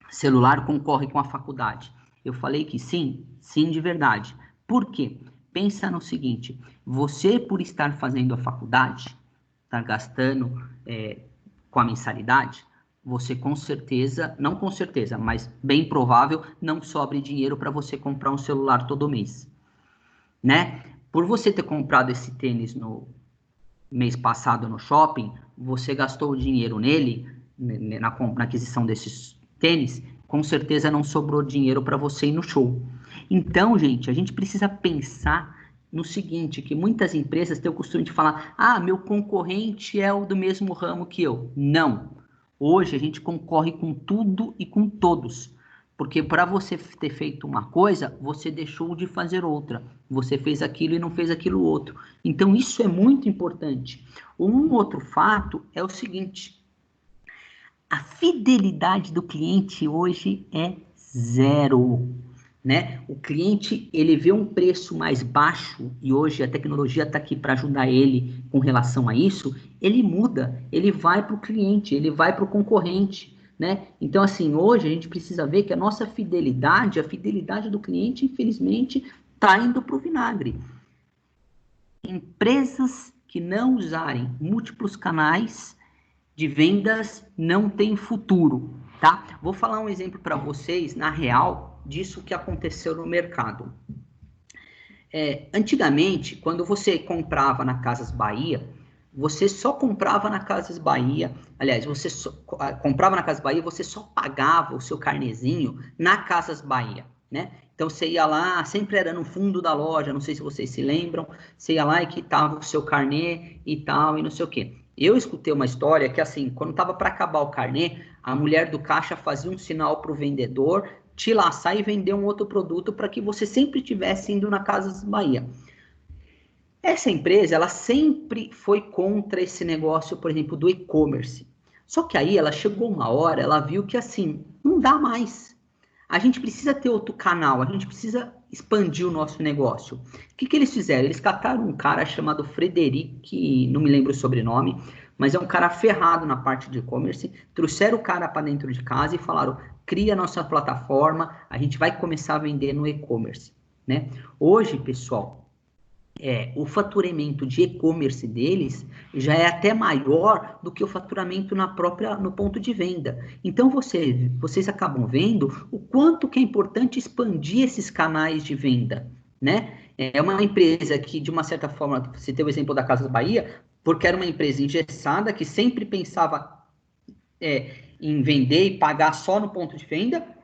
Celular concorre com a faculdade. Eu falei que sim, sim de verdade. Por quê? Pensa no seguinte, você por estar fazendo a faculdade, estar gastando com a mensalidade, você com certeza, não com certeza, mas bem provável, não sobre dinheiro para você comprar um celular todo mês, né? Por você ter comprado esse tênis no mês passado no shopping, você gastou o dinheiro nele, na aquisição desses tênis, com certeza não sobrou dinheiro para você ir no show. Então, gente, a gente precisa pensar no seguinte, que muitas empresas têm o costume de falar, meu concorrente é o do mesmo ramo que eu. Não. Hoje a gente concorre com tudo e com todos. Porque para você ter feito uma coisa, você deixou de fazer outra. Você fez aquilo e não fez aquilo outro. Então, isso é muito importante. Um outro fato é o seguinte. A fidelidade do cliente hoje é zero, né? O cliente, ele vê um preço mais baixo e hoje a tecnologia está aqui para ajudar ele com relação a isso, ele muda, ele vai para o cliente, ele vai para o concorrente, né? Então, assim, hoje a gente precisa ver que a nossa fidelidade, a fidelidade do cliente, infelizmente, está indo para o vinagre. Empresas que não usarem múltiplos canais de vendas não têm futuro, tá? Vou falar um exemplo para vocês, na real, disso que aconteceu no mercado. Antigamente, quando você comprava na Casas Bahia, você só comprava na Casas Bahia, aliás, você comprava na Casas Bahia, você só pagava o seu carnezinho na Casas Bahia, né? Então, você ia lá, sempre era no fundo da loja, não sei se vocês se lembram, você ia lá e quitava o seu carnê e tal, e não sei o quê. Eu escutei uma história que, assim, quando estava para acabar o carnê, a mulher do caixa fazia um sinal para o vendedor te laçar e vender um outro produto para que você sempre estivesse indo na Casas Bahia. Essa empresa, ela sempre foi contra esse negócio, por exemplo, do e-commerce. Só que aí ela chegou uma hora, ela viu que assim, não dá mais. A gente precisa ter outro canal, a gente precisa expandir o nosso negócio. O que eles fizeram? Eles cataram um cara chamado Frederic, não me lembro o sobrenome, mas é um cara ferrado na parte de e-commerce, trouxeram o cara para dentro de casa e falaram, cria a nossa plataforma, a gente vai começar a vender no e-commerce, né? Hoje, pessoal, o faturamento de e-commerce deles já é até maior do que o faturamento no ponto de venda. Então, vocês acabam vendo o quanto que é importante expandir esses canais de venda, né? É uma empresa que, de uma certa forma, você tem o exemplo da Casas Bahia, porque era uma empresa engessada que sempre pensava em vender e pagar só no ponto de venda,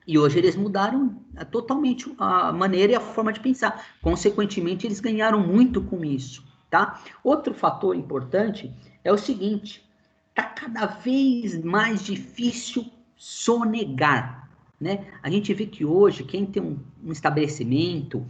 e hoje eles mudaram totalmente a maneira e a forma de pensar. Consequentemente, eles ganharam muito com isso, tá? Outro fator importante é o seguinte, tá cada vez mais difícil sonegar, né? A gente vê que hoje, quem tem um estabelecimento,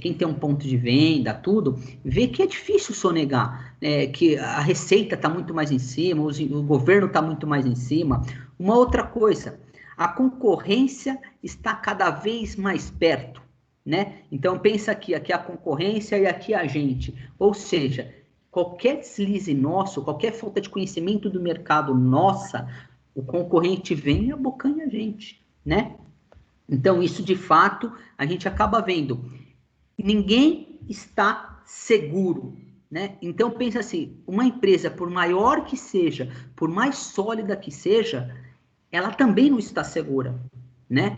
quem tem um ponto de venda, tudo, vê que é difícil sonegar, que a receita está muito mais em cima, o governo está muito mais em cima. Uma outra coisa, a concorrência está cada vez mais perto, né? Então, pensa aqui a concorrência e aqui a gente. Ou seja, qualquer deslize nosso, qualquer falta de conhecimento do mercado nossa, o concorrente vem e abocanha a gente, né? Então, isso de fato, a gente acaba vendo. Ninguém está seguro, né? Então, pensa assim, uma empresa, por maior que seja, por mais sólida que seja, ela também não está segura, né?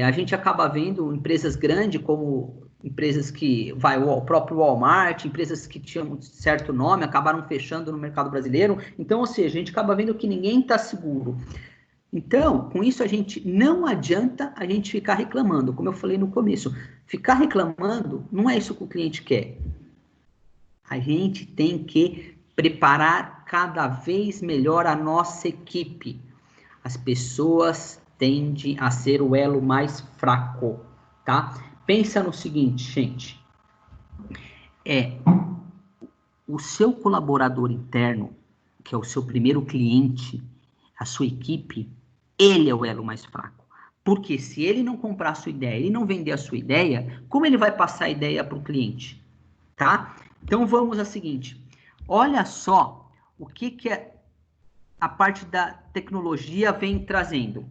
A gente acaba vendo empresas grandes como empresas que o próprio Walmart, empresas que tinham um certo nome, acabaram fechando no mercado brasileiro. Então, ou seja, a gente acaba vendo que ninguém está seguro. Então, com isso, não adianta a gente ficar reclamando. Como eu falei no começo, ficar reclamando não é isso que o cliente quer. A gente tem que preparar cada vez melhor a nossa equipe. As pessoas tendem a ser o elo mais fraco, tá? Pensa no seguinte, gente. O seu colaborador interno, que é o seu primeiro cliente, a sua equipe, ele é o elo mais fraco. Porque se ele não comprar a sua ideia, ele não vender a sua ideia, como ele vai passar a ideia para o cliente? Tá? Então vamos ao seguinte. Olha só o que a parte da tecnologia vem trazendo.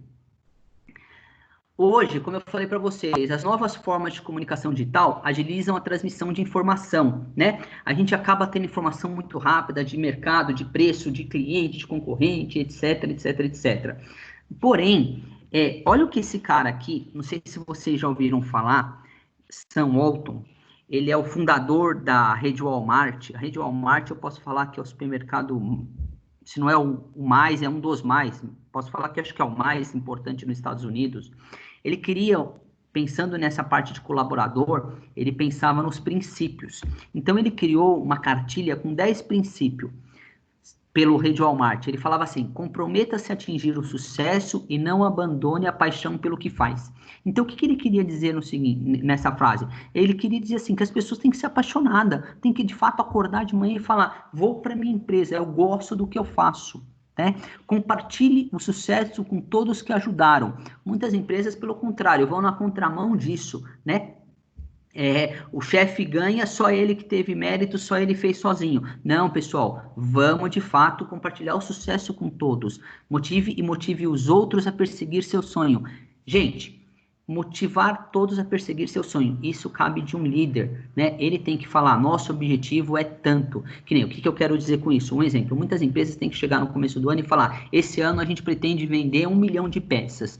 Hoje, como eu falei para vocês, as novas formas de comunicação digital agilizam a transmissão de informação, né? A gente acaba tendo informação muito rápida de mercado, de preço, de cliente, de concorrente, etc, etc, etc. Porém, olha o que esse cara aqui, não sei se vocês já ouviram falar, Sam Walton, ele é o fundador da rede Walmart. A rede Walmart, eu posso falar que é o supermercado, se não é o mais, é um dos mais. Posso falar que acho que é o mais importante nos Estados Unidos. Ele queria, pensando nessa parte de colaborador, ele pensava nos princípios. Então, ele criou uma cartilha com 10 princípios pelo Rede Walmart. Ele falava assim, comprometa-se a atingir o sucesso e não abandone a paixão pelo que faz. Então, o que ele queria dizer nessa frase? Ele queria dizer assim, que as pessoas têm que ser apaixonadas, têm que, de fato, acordar de manhã e falar, vou para minha empresa, eu gosto do que eu faço. Né? Compartilhe o sucesso com todos que ajudaram. Muitas empresas, pelo contrário, vão na contramão disso, né? O chefe ganha, só ele que teve mérito, só ele fez sozinho. Não, pessoal, vamos de fato compartilhar o sucesso com todos. Motive os outros a perseguir seu sonho. Gente, motivar todos a perseguir seu sonho. Isso cabe de um líder, né? Ele tem que falar, nosso objetivo é tanto. Que nem, o que eu quero dizer com isso? Um exemplo, muitas empresas têm que chegar no começo do ano e falar, esse ano a gente pretende vender 1 milhão de peças.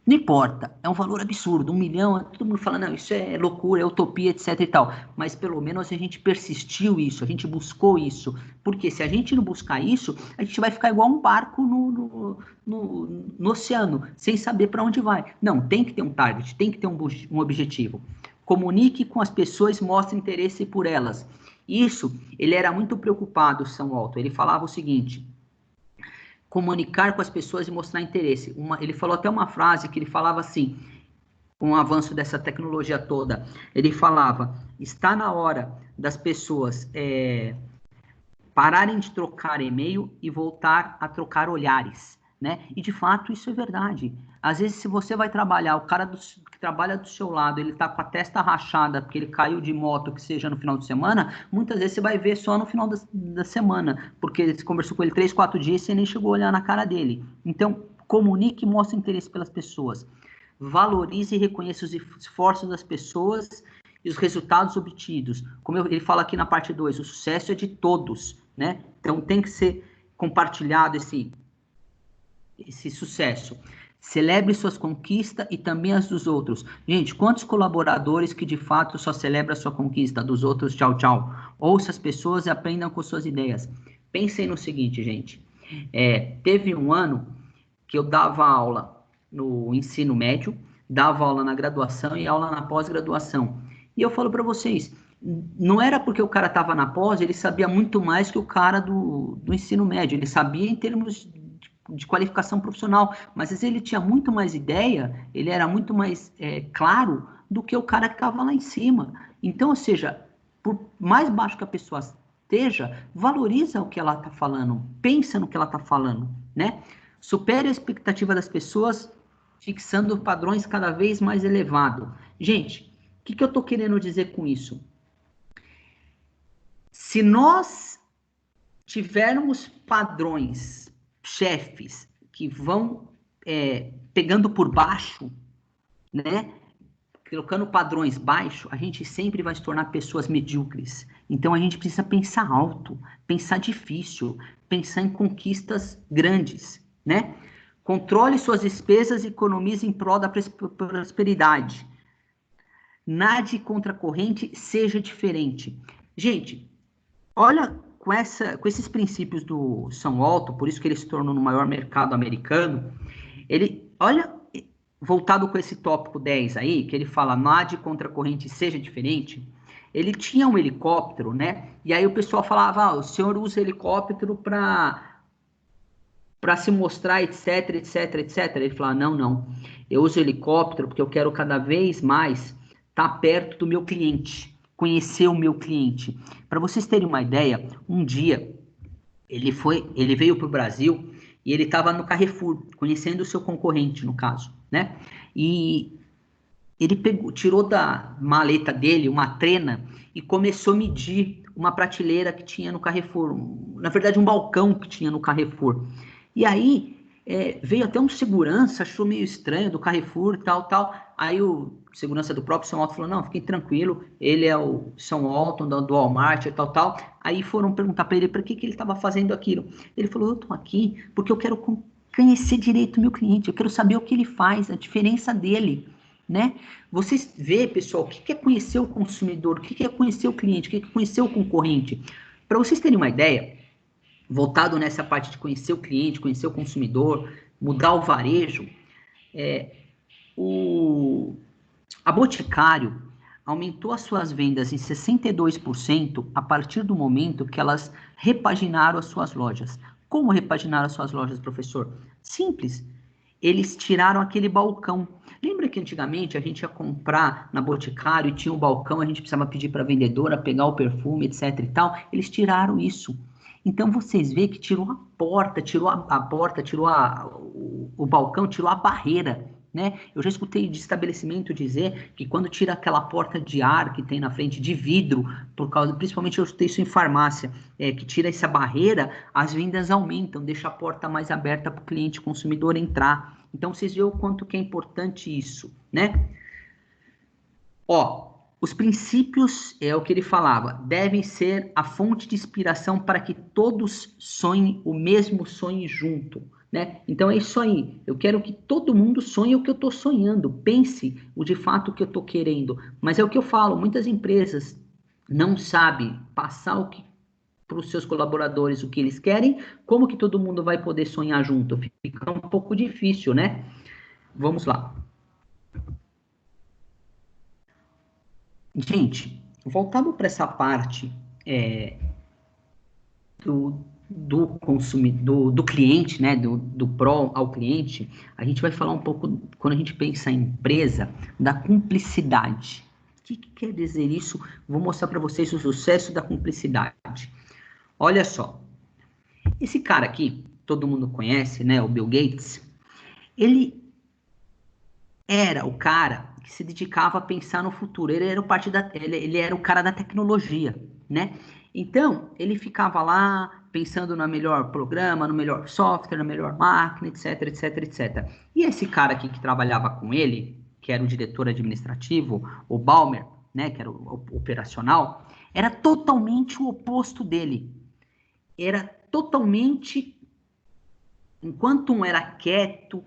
Não importa, é um valor absurdo, 1 milhão, todo mundo fala, não, isso é loucura, é utopia, etc e tal. Mas pelo menos a gente persistiu isso, a gente buscou isso. Porque se a gente não buscar isso, a gente vai ficar igual um barco no oceano, sem saber para onde vai. Não, tem que ter um target, tem que ter um objetivo. Comunique com as pessoas, mostre interesse por elas. Isso, ele era muito preocupado, São Walton. Ele falava o seguinte, comunicar com as pessoas e mostrar interesse. Ele falou até uma frase que ele falava assim, com o avanço dessa tecnologia toda, ele falava, está na hora das pessoas pararem de trocar e-mail e voltar a trocar olhares, né? E, de fato, isso é verdade. Às vezes, se você vai trabalhar, o cara que trabalha do seu lado, ele tá com a testa rachada porque ele caiu de moto, que seja no final de semana, muitas vezes você vai ver só no final da semana, porque você conversou com ele 3, 4 dias e você nem chegou a olhar na cara dele. Então, comunique e mostre interesse pelas pessoas. Valorize e reconheça os esforços das pessoas e os resultados obtidos. Como ele fala aqui na parte 2, o sucesso é de todos, né? Então, tem que ser compartilhado esse sucesso. Celebre suas conquistas e também as dos outros. Gente, quantos colaboradores que de fato só celebram a sua conquista, dos outros, tchau, tchau. Ouça as pessoas e aprendam com suas ideias. Pensem no seguinte, gente. Teve um ano que eu dava aula no ensino médio, dava aula na graduação e aula na pós-graduação. E eu falo para vocês, não era porque o cara estava na pós, ele sabia muito mais que o cara do ensino médio. Ele sabia em termos de qualificação profissional, mas às vezes ele tinha muito mais ideia, ele era muito mais claro do que o cara que estava lá em cima. Então, ou seja, por mais baixo que a pessoa esteja, valoriza o que ela está falando, pensa no que ela está falando, né? Supere a expectativa das pessoas, fixando padrões cada vez mais elevados. Gente, o que eu estou querendo dizer com isso? Se nós tivermos padrões, chefes que vão pegando por baixo, né, colocando padrões baixos, a gente sempre vai se tornar pessoas medíocres. Então a gente precisa pensar alto, pensar difícil, pensar em conquistas grandes, né? Controle suas despesas e economize em prol da prosperidade. Nade contra a corrente, seja diferente. Gente, olha, com esses princípios do São Walton, por isso que ele se tornou no maior mercado americano, olha, voltado com esse tópico 10 aí, que ele fala, nade contra a corrente, seja diferente, ele tinha um helicóptero, né? E aí o pessoal falava, o senhor usa helicóptero para se mostrar, etc, etc, etc. Ele falava, não, eu uso helicóptero porque eu quero cada vez mais estar perto do meu cliente, conhecer o meu cliente. Para vocês terem uma ideia, um dia ele veio para o Brasil e ele estava no Carrefour, conhecendo o seu concorrente, no caso, né? E ele tirou da maleta dele uma trena e começou a medir uma prateleira que tinha no Carrefour, na verdade um balcão que tinha no Carrefour. E aí veio até um segurança, achou meio estranho do Carrefour e tal. Aí o segurança do próprio São Walton falou, não, fiquem tranquilo, ele é o São Walton do Walmart e tal. Aí foram perguntar para ele para que ele estava fazendo aquilo. Ele falou, eu tô aqui porque eu quero conhecer direito o meu cliente, eu quero saber o que ele faz, a diferença dele, né? Vocês vê, pessoal, o que é conhecer o consumidor, o que é conhecer o cliente, o que é conhecer o concorrente. Para vocês terem uma ideia, voltado nessa parte de conhecer o cliente, conhecer o consumidor, mudar o varejo, a Boticário aumentou as suas vendas em 62% a partir do momento que elas repaginaram as suas lojas. Como repaginaram as suas lojas, professor? Simples. Eles tiraram aquele balcão. Lembra que antigamente a gente ia comprar na Boticário e tinha um balcão, a gente precisava pedir para a vendedora pegar o perfume, etc e tal? Eles tiraram isso. Então, vocês veem que tirou a porta, tirou o balcão, tirou a barreira, né? Eu já escutei de estabelecimento dizer que quando tira aquela porta de ar que tem na frente, de vidro, principalmente eu escutei isso em farmácia, que tira essa barreira, as vendas aumentam, deixa a porta mais aberta para o cliente consumidor entrar. Então, vocês veem o quanto que é importante isso, né? Os princípios, é o que ele falava, devem ser a fonte de inspiração para que todos sonhem o mesmo sonho junto, né? Então é isso aí, eu quero que todo mundo sonhe o que eu estou sonhando, pense de fato o que eu estou querendo, mas é o que eu falo, muitas empresas não sabem passar para os seus colaboradores o que eles querem, como que todo mundo vai poder sonhar junto? Fica um pouco difícil, né? Vamos lá. Gente, voltando para essa parte do consumidor, do cliente, né, do pró ao cliente, a gente vai falar um pouco, quando a gente pensa em empresa, da cumplicidade. que quer dizer isso? Vou mostrar para vocês o sucesso da cumplicidade. Olha só, esse cara aqui, todo mundo conhece, né, o Bill Gates, ele era o cara que se dedicava a pensar no futuro, ele era o cara da tecnologia, né? Então, ele ficava lá pensando no melhor programa, no melhor software, na melhor máquina, etc, etc, etc. E esse cara aqui que trabalhava com ele, que era o diretor administrativo, o Ballmer, né, que era o operacional, era totalmente o oposto dele. Era totalmente, enquanto um era quieto,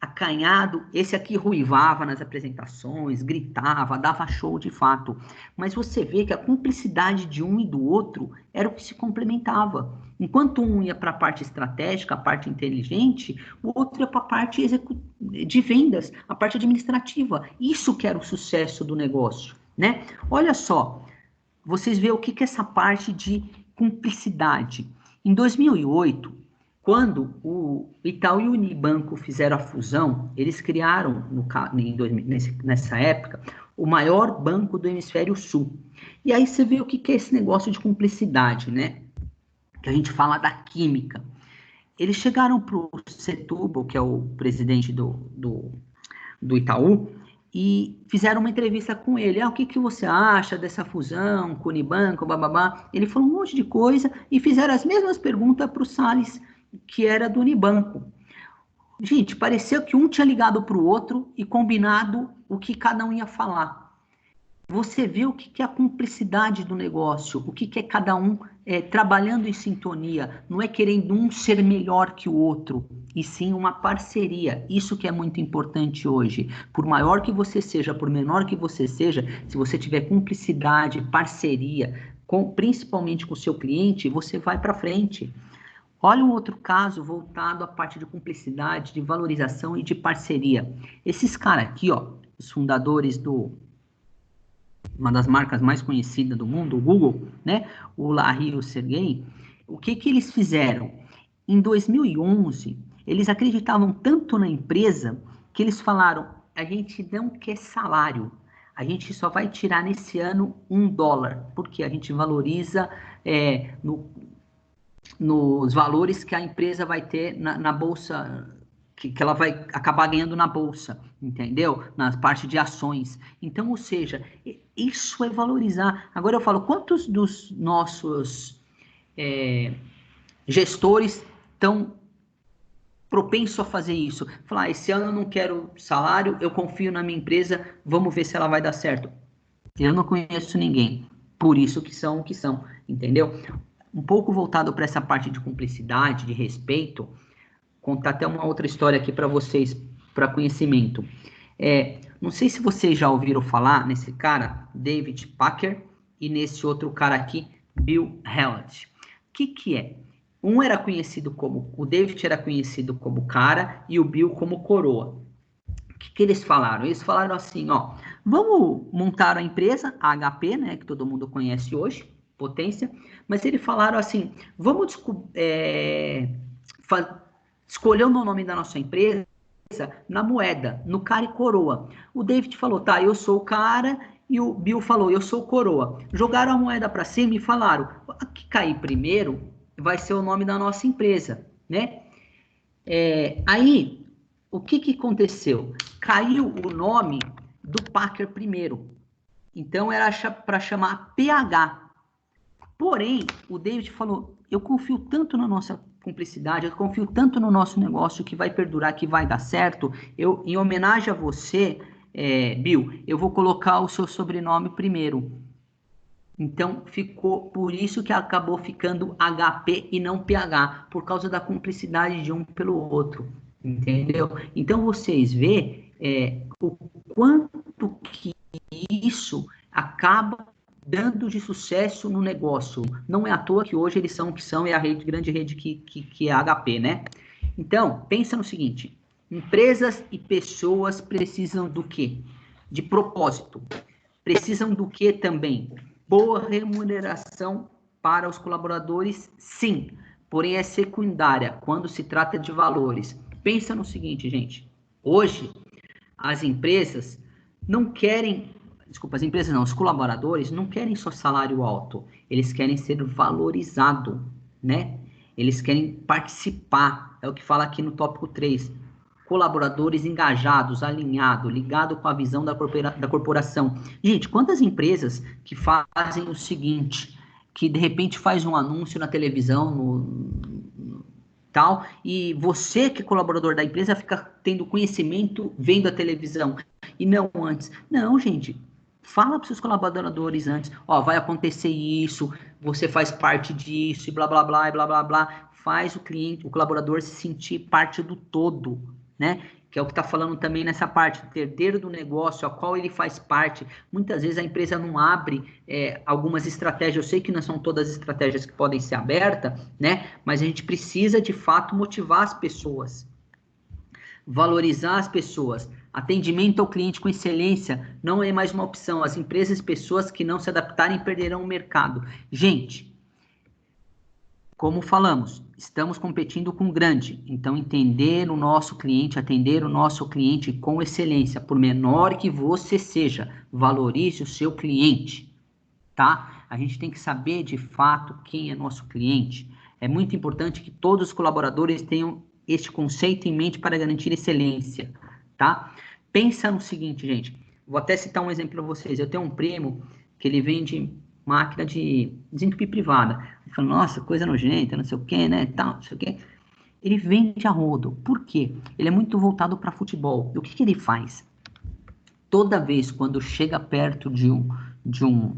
acanhado, esse aqui ruivava nas apresentações, gritava, dava show de fato. Mas você vê que a cumplicidade de um e do outro era o que se complementava. Enquanto um ia para a parte estratégica, a parte inteligente, o outro ia para a parte de vendas, a parte administrativa. Isso que era o sucesso do negócio, né? Olha só, vocês veem o que é essa parte de cumplicidade. Em 2008, quando o Itaú e o Unibanco fizeram a fusão, eles criaram, nessa época, o maior banco do hemisfério sul. E aí você vê o que é esse negócio de cumplicidade, né? Que a gente fala da química. Eles chegaram para o Setúbal, que é o presidente do Itaú, e fizeram uma entrevista com ele. O que você acha dessa fusão com o Unibanco, bababá? Ele falou um monte de coisa e fizeram as mesmas perguntas para o Salles, que era do Unibanco. Gente, pareceu que um tinha ligado para o outro e combinado o que cada um ia falar. Você vê o que é a cumplicidade do negócio, o que é cada um trabalhando em sintonia, não é querendo um ser melhor que o outro, e sim uma parceria. Isso que é muito importante hoje. Por maior que você seja, por menor que você seja, se você tiver cumplicidade, parceria, principalmente com o seu cliente, você vai para frente. Olha um outro caso voltado à parte de cumplicidade, de valorização e de parceria. Esses caras aqui, ó, os fundadores uma das marcas mais conhecidas do mundo, o Google, né? O Larry e o Sergey, o que eles fizeram? Em 2011, eles acreditavam tanto na empresa que eles falaram, a gente não quer salário, a gente só vai tirar nesse ano $1, porque a gente valoriza nos valores que a empresa vai ter na bolsa, que ela vai acabar ganhando na bolsa, entendeu? Na parte de ações. Então, ou seja, isso é valorizar. Agora eu falo, quantos dos nossos gestores estão propensos a fazer isso? Falar, esse ano eu não quero salário, eu confio na minha empresa, vamos ver se ela vai dar certo. Eu não conheço ninguém, por isso que são o que são, entendeu? Um pouco voltado para essa parte de cumplicidade, de respeito, contar até uma outra história aqui para vocês, para conhecimento. Não sei se vocês já ouviram falar nesse cara, David Packer, e nesse outro cara aqui, Bill Hewlett. O que é? O David era conhecido como cara e o Bill como coroa. O que eles falaram? Eles falaram assim, ó, vamos montar a empresa, a HP, né, que todo mundo conhece hoje, Potência, mas eles falaram assim, vamos escolher o nome da nossa empresa na moeda, no cara e coroa. O David falou, tá, eu sou o cara, e o Bill falou, eu sou o coroa. Jogaram a moeda para cima e falaram, o que cair primeiro vai ser o nome da nossa empresa, né? Aí, o que aconteceu? Caiu o nome do Packer primeiro. Então, era para chamar PH. Porém, o David falou, eu confio tanto na nossa cumplicidade, eu confio tanto no nosso negócio que vai perdurar, que vai dar certo, em homenagem a você, Bill, eu vou colocar o seu sobrenome primeiro. Então, ficou por isso que acabou ficando HP e não PH, por causa da cumplicidade de um pelo outro, entendeu? Então, vocês vê o quanto que isso acaba dando de sucesso no negócio. Não é à toa que hoje eles são o que são, é a grande rede que é a HP, né? Então, pensa no seguinte, empresas e pessoas precisam do quê? De propósito. Precisam do quê também? Boa remuneração para os colaboradores, sim, porém é secundária quando se trata de valores. Pensa no seguinte, gente, hoje as empresas não querem desculpa, as empresas não, os colaboradores não querem só salário alto, eles querem ser valorizados, né? Eles querem participar, é o que fala aqui no tópico 3. Colaboradores engajados, alinhados, ligados com a visão da corporação. Gente, quantas empresas que fazem o seguinte, que de repente faz um anúncio na televisão, tal, e você que é colaborador da empresa fica tendo conhecimento vendo a televisão, e não antes. Não, gente, fala para os seus colaboradores antes, ó, vai acontecer isso, você faz parte disso, e blá, blá, blá, e blá, blá, blá, faz o cliente, o colaborador se sentir parte do todo, né? Que é o que está falando também nessa parte, do herdeiro do negócio, a qual ele faz parte. Muitas vezes a empresa não abre algumas estratégias, eu sei que não são todas as estratégias que podem ser abertas, né? Mas a gente precisa, de fato, motivar as pessoas, valorizar as pessoas. Atendimento ao cliente com excelência não é mais uma opção. As empresas e pessoas que não se adaptarem perderão o mercado. Gente, como falamos, estamos competindo com o grande, então entender o nosso cliente, atender o nosso cliente com excelência, por menor que você seja, valorize o seu cliente, tá? A gente tem que saber de fato quem é nosso cliente. É muito importante que todos os colaboradores tenham este conceito em mente para garantir excelência, tá? Pensa no seguinte, gente, vou até citar um exemplo para vocês. Eu tenho um primo que ele vende máquina de desentupir privada. Ele fala, nossa, coisa nojenta, não sei o que, né, tal, não sei o que. Ele vende a rodo. Por quê? Ele é muito voltado para futebol. E o que ele faz? Toda vez quando chega perto de um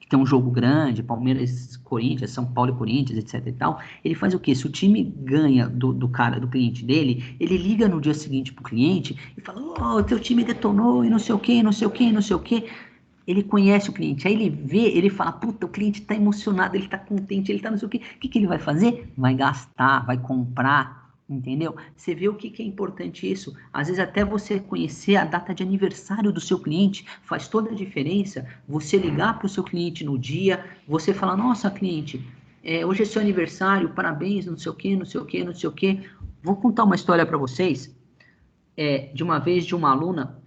que tem um jogo grande, Palmeiras, Corinthians, São Paulo e Corinthians, etc e tal, ele faz o quê? Se o time ganha do cliente dele, ele liga no dia seguinte pro cliente e fala, oh, teu time detonou e não sei o que, não sei o que, não sei o que. Ele conhece o cliente, aí ele vê, ele fala, puta, o cliente tá emocionado, ele tá contente, ele tá não sei o quê. O que ele vai fazer? Vai gastar, vai comprar, entendeu? Você vê o que é importante isso. Às vezes até você conhecer a data de aniversário do seu cliente faz toda a diferença. Você ligar para o seu cliente no dia, você falar, nossa, cliente, hoje é seu aniversário, parabéns, não sei o quê, não sei o quê, não sei o quê. Vou contar uma história para vocês, de uma vez de uma aluna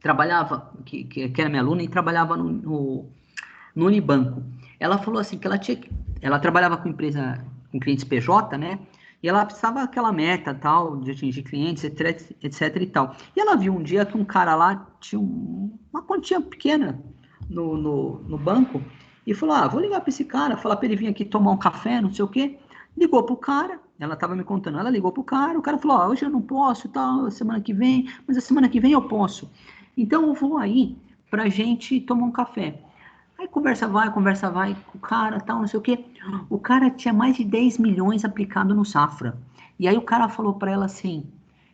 trabalhava, que era minha aluna, e trabalhava no Unibanco. Ela falou assim, que ela trabalhava com empresa, com clientes PJ, né? E ela precisava aquela meta, tal, de atingir clientes, etc e tal. E ela viu um dia que um cara lá tinha uma quantia pequena no banco, e falou, vou ligar para esse cara, falar para ele vir aqui tomar um café, não sei o quê. Ligou pro cara, ela estava me contando, ela ligou pro cara, o cara falou, hoje eu não posso, tal, semana que vem, mas a semana que vem eu posso. Então eu vou aí pra gente tomar um café. Aí conversa vai, o cara tal, não sei o quê. O cara tinha mais de 10 milhões aplicado no Safra. E aí o cara falou para ela assim,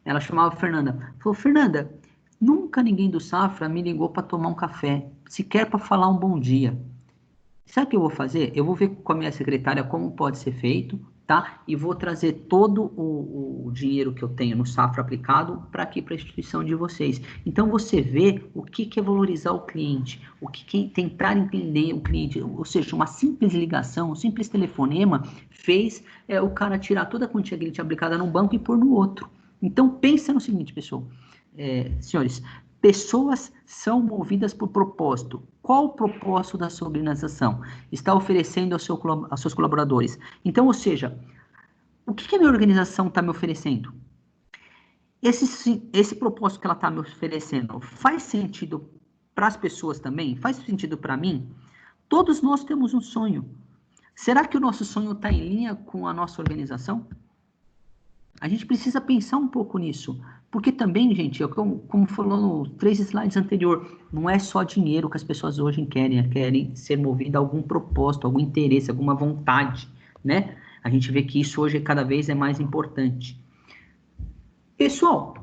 ela chamava Fernanda, falou, Fernanda, nunca ninguém do Safra me ligou para tomar um café, sequer para falar um bom dia. Sabe o que eu vou fazer? Eu vou ver com a minha secretária como pode ser feito, tá? E vou trazer todo o dinheiro que eu tenho no Safra aplicado para aqui, para a instituição de vocês. Então, você vê o que é valorizar o cliente, o que é tentar entender o cliente. Ou seja, uma simples ligação, um simples telefonema fez o cara tirar toda a quantia que ele tinha aplicada num banco e pôr no outro. Então, pensa no seguinte, pessoal. Senhores, pessoas são movidas por propósito. Qual o propósito da sua organização? Está oferecendo aos seus colaboradores. Então, ou seja, o que a minha organização está me oferecendo? Esse propósito que ela está me oferecendo faz sentido para as pessoas também? Faz sentido para mim? Todos nós temos um sonho. Será que o nosso sonho está em linha com a nossa organização? A gente precisa pensar um pouco nisso, porque também, gente, como falou nos 3 slides anterior, não é só dinheiro que as pessoas hoje querem ser movidas a algum propósito, algum interesse, alguma vontade, né? A gente vê que isso hoje cada vez é mais importante. Pessoal,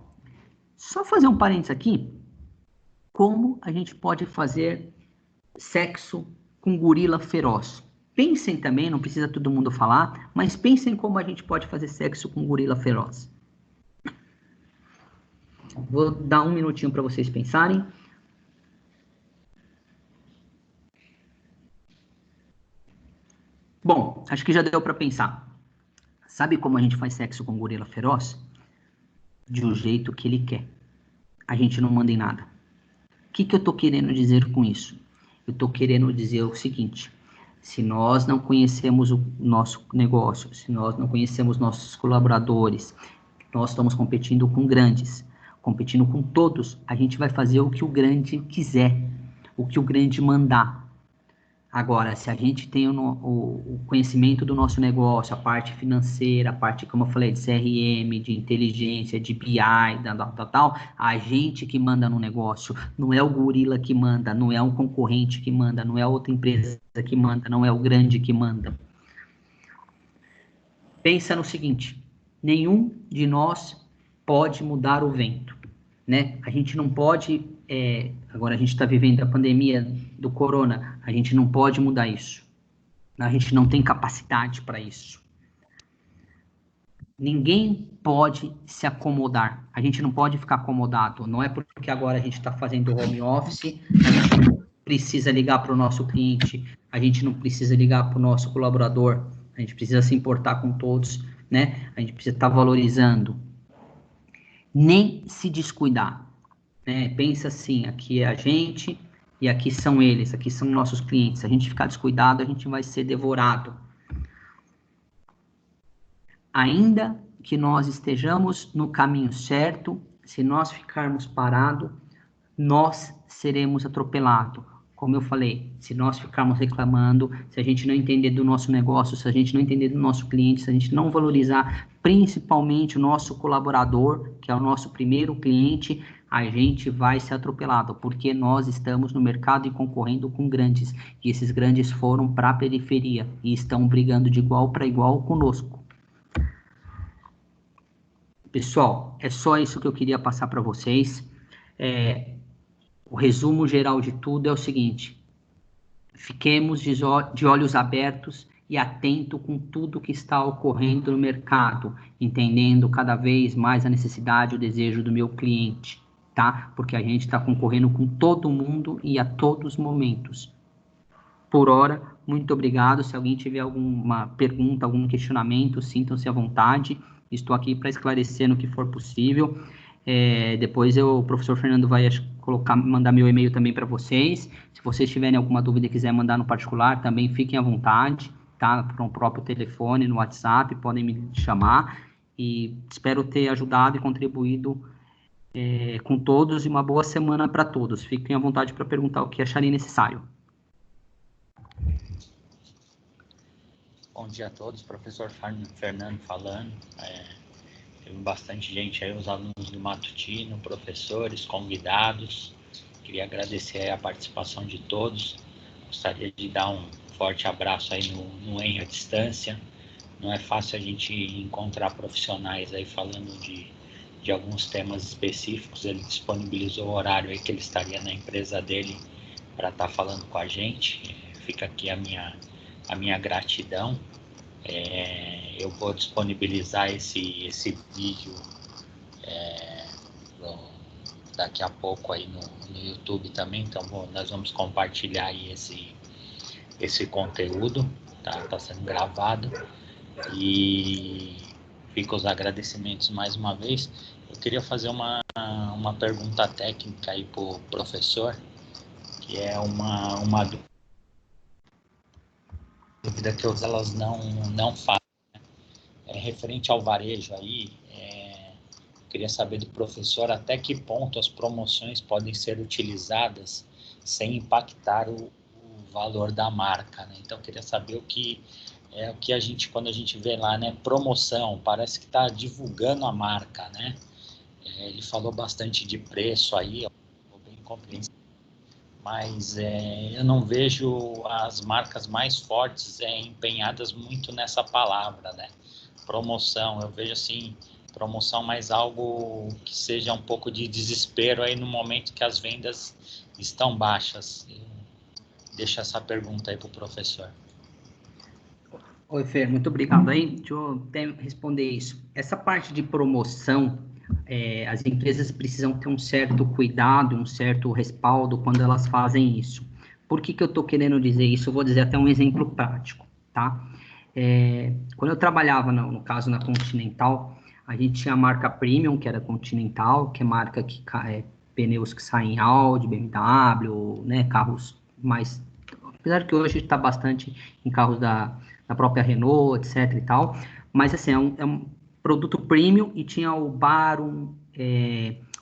só fazer um parênteses aqui, como a gente pode fazer sexo com gorila feroz? Pensem também, não precisa todo mundo falar, mas pensem como a gente pode fazer sexo com gorila feroz. Vou dar um minutinho para vocês pensarem. Bom, acho que já deu para pensar. Sabe como a gente faz sexo com gorila feroz? De um jeito que ele quer. A gente não manda em nada. que eu estou querendo dizer com isso? Eu estou querendo dizer o seguinte: se nós não conhecemos o nosso negócio, se nós não conhecemos nossos colaboradores, nós estamos competindo com grandes, competindo com todos, a gente vai fazer o que o grande quiser, o que o grande mandar. Agora, se a gente tem o conhecimento do nosso negócio, a parte financeira, a parte, como eu falei, de CRM, de inteligência, de BI, tal, a gente que manda no negócio, não é o gorila que manda, não é um concorrente que manda, não é outra empresa que manda, não é o grande que manda. Pensa no seguinte: nenhum de nós pode mudar o vento, né? A gente não pode, agora a gente está vivendo a pandemia do corona, a gente não pode mudar isso. A gente não tem capacidade para isso. Ninguém pode se acomodar. A gente não pode ficar acomodado. Não é porque agora a gente está fazendo home office, a gente não precisa ligar para o nosso cliente, a gente não precisa ligar para o nosso colaborador, a gente precisa se importar com todos, né? A gente precisa estar valorizando. Nem se descuidar, né? Pensa assim, aqui é a gente e aqui são eles, aqui são nossos clientes. Se a gente ficar descuidado, a gente vai ser devorado. Ainda que nós estejamos no caminho certo, se nós ficarmos parados, nós seremos atropelados. Como eu falei, se nós ficarmos reclamando, se a gente não entender do nosso negócio, se a gente não entender do nosso cliente, se a gente não valorizar principalmente o nosso colaborador, que é o nosso primeiro cliente, a gente vai ser atropelado, porque nós estamos no mercado e concorrendo com grandes, e esses grandes foram para a periferia e estão brigando de igual para igual conosco. Pessoal, é só isso que eu queria passar para vocês. O resumo geral de tudo é o seguinte: fiquemos de olhos abertos e atentos com tudo que está ocorrendo no mercado, entendendo cada vez mais a necessidade, o desejo do meu cliente, tá? Porque a gente está concorrendo com todo mundo e a todos os momentos. Por hora, muito obrigado. Se alguém tiver alguma pergunta, algum questionamento, sintam-se à vontade. Estou aqui para esclarecer no que for possível. Depois o professor Fernando vai mandar meu e-mail também para vocês. Se vocês tiverem alguma dúvida e quiser mandar no particular, também fiquem à vontade, tá? Para o próprio telefone, no WhatsApp, podem me chamar. E espero ter ajudado e contribuído com todos e uma boa semana para todos. Fiquem à vontade para perguntar o que acharem necessário. Bom dia a todos, professor Fernando falando. Teve bastante gente aí, os alunos do matutino, professores, convidados. Queria agradecer a participação de todos. Gostaria de dar um forte abraço aí no Enre à distância. Não é fácil a gente encontrar profissionais aí falando de alguns temas específicos. Ele disponibilizou o horário aí que ele estaria na empresa dele para estar falando com a gente. Fica aqui a minha gratidão. Eu vou disponibilizar esse vídeo daqui a pouco aí no YouTube também, então nós vamos compartilhar aí esse conteúdo, tá sendo gravado, e fica os agradecimentos mais uma vez. Eu queria fazer uma pergunta técnica aí para o professor, que é uma dúvida que elas não fazem, referente ao varejo aí. Queria saber do professor até que ponto as promoções podem ser utilizadas sem impactar o valor da marca, né? Então, queria saber o que a gente, quando a gente vê lá, né, promoção, parece que está divulgando a marca, né? Ele falou bastante de preço aí, bem compreensível, mas eu não vejo as marcas mais fortes empenhadas muito nessa palavra, né? Promoção, eu vejo assim, promoção mais algo que seja um pouco de desespero aí no momento que as vendas estão baixas. Eu deixo essa pergunta aí para o professor. Oi, Fer, muito obrigado aí. Deixa eu até responder isso. Essa parte de promoção, as empresas precisam ter um certo cuidado, um certo respaldo quando elas fazem isso. Por que eu estou querendo dizer isso? Eu vou dizer até um exemplo prático, tá? Quando eu trabalhava, no caso, na Continental, a gente tinha a marca Premium, que era Continental, que é marca que pneus que saem Audi, BMW, né, carros mais... Apesar que hoje está bastante em carros da própria Renault, etc. e tal, mas assim, é um produto premium e tinha o Baron,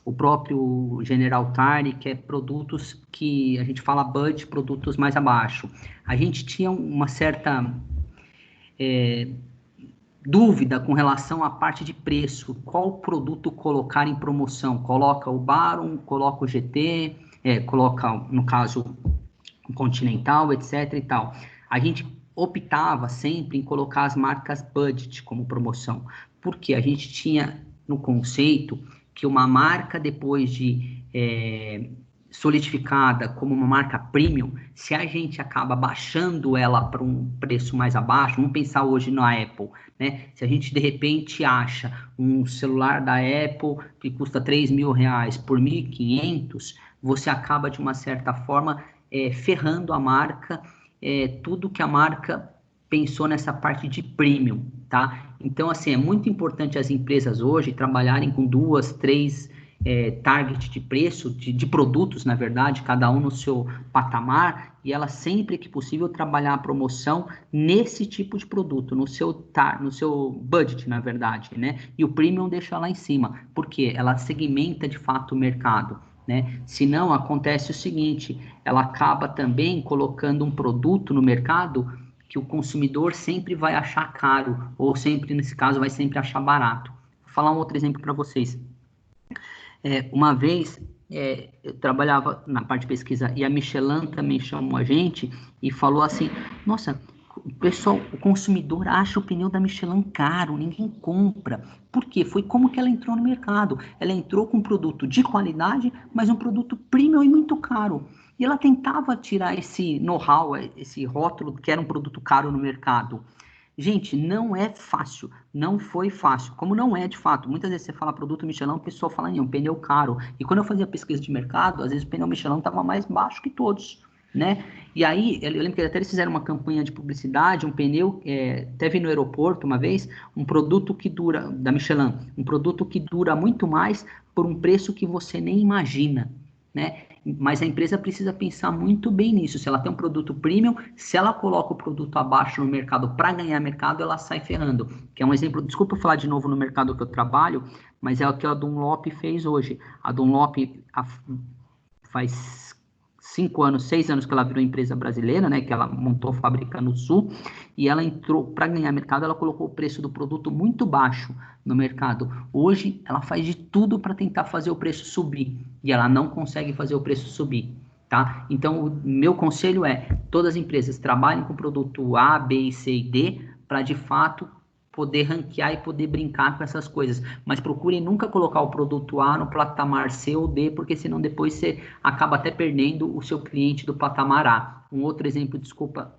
o próprio General Tire, que é produtos que a gente fala budget, produtos mais abaixo. A gente tinha uma certa dúvida com relação à parte de preço, qual produto colocar em promoção. Coloca o Baron, coloca o GT, coloca, no caso, o Continental, etc. e tal. A gente optava sempre em colocar as marcas budget como promoção, porque a gente tinha no conceito que uma marca, depois de solidificada como uma marca premium, se a gente acaba baixando ela para um preço mais abaixo, vamos pensar hoje na Apple, né? Se a gente de repente acha um celular da Apple que custa R$3.000 por 1.500, você acaba de uma certa forma ferrando a marca, tudo que a marca pensou nessa parte de premium, tá? Então, assim, é muito importante as empresas hoje trabalharem com 2, 3 target de preço, de produtos, na verdade, cada um no seu patamar, e ela sempre que possível trabalhar a promoção nesse tipo de produto, no seu budget, na verdade, né? E o premium deixa lá em cima, porque ela segmenta de fato o mercado, né? Senão acontece o seguinte, ela acaba também colocando um produto no mercado que o consumidor sempre vai achar caro, ou sempre, nesse caso, vai sempre achar barato. Vou falar um outro exemplo para vocês. Uma vez, eu trabalhava na parte de pesquisa e a Michelin também chamou a gente e falou assim, nossa, o pessoal, o consumidor acha o pneu da Michelin caro, ninguém compra. Por quê? Foi como que ela entrou no mercado. Ela entrou com um produto de qualidade, mas um produto premium e muito caro. E ela tentava tirar esse know-how, esse rótulo que era um produto caro no mercado. Gente, não é fácil, não foi fácil, como não é de fato. Muitas vezes você fala produto Michelin, o pessoal fala, um pneu caro. E quando eu fazia pesquisa de mercado, às vezes o pneu Michelin estava mais baixo que todos, né? E aí, eu lembro que até eles fizeram uma campanha de publicidade, um pneu, até vi no aeroporto uma vez, um produto que dura, da Michelin, um produto que dura muito mais por um preço que você nem imagina, né? Mas a empresa precisa pensar muito bem nisso. Se ela tem um produto premium, se ela coloca o produto abaixo no mercado para ganhar mercado, ela sai ferrando. Que é um exemplo, desculpa falar de novo no mercado que eu trabalho, mas é o que a Dunlop fez hoje. A Dunlop faz 5 anos, 6 anos que ela virou empresa brasileira, né, que ela montou fábrica no Sul, e ela entrou, para ganhar mercado, ela colocou o preço do produto muito baixo no mercado. Hoje, ela faz de tudo para tentar fazer o preço subir, e ela não consegue fazer o preço subir, tá? Então, o meu conselho é, todas as empresas trabalhem com produto A, B, C e D, para de fato poder ranquear e poder brincar com essas coisas, mas procurem nunca colocar o produto A no patamar C ou D, porque senão depois você acaba até perdendo o seu cliente do patamar A. Um outro exemplo, desculpa,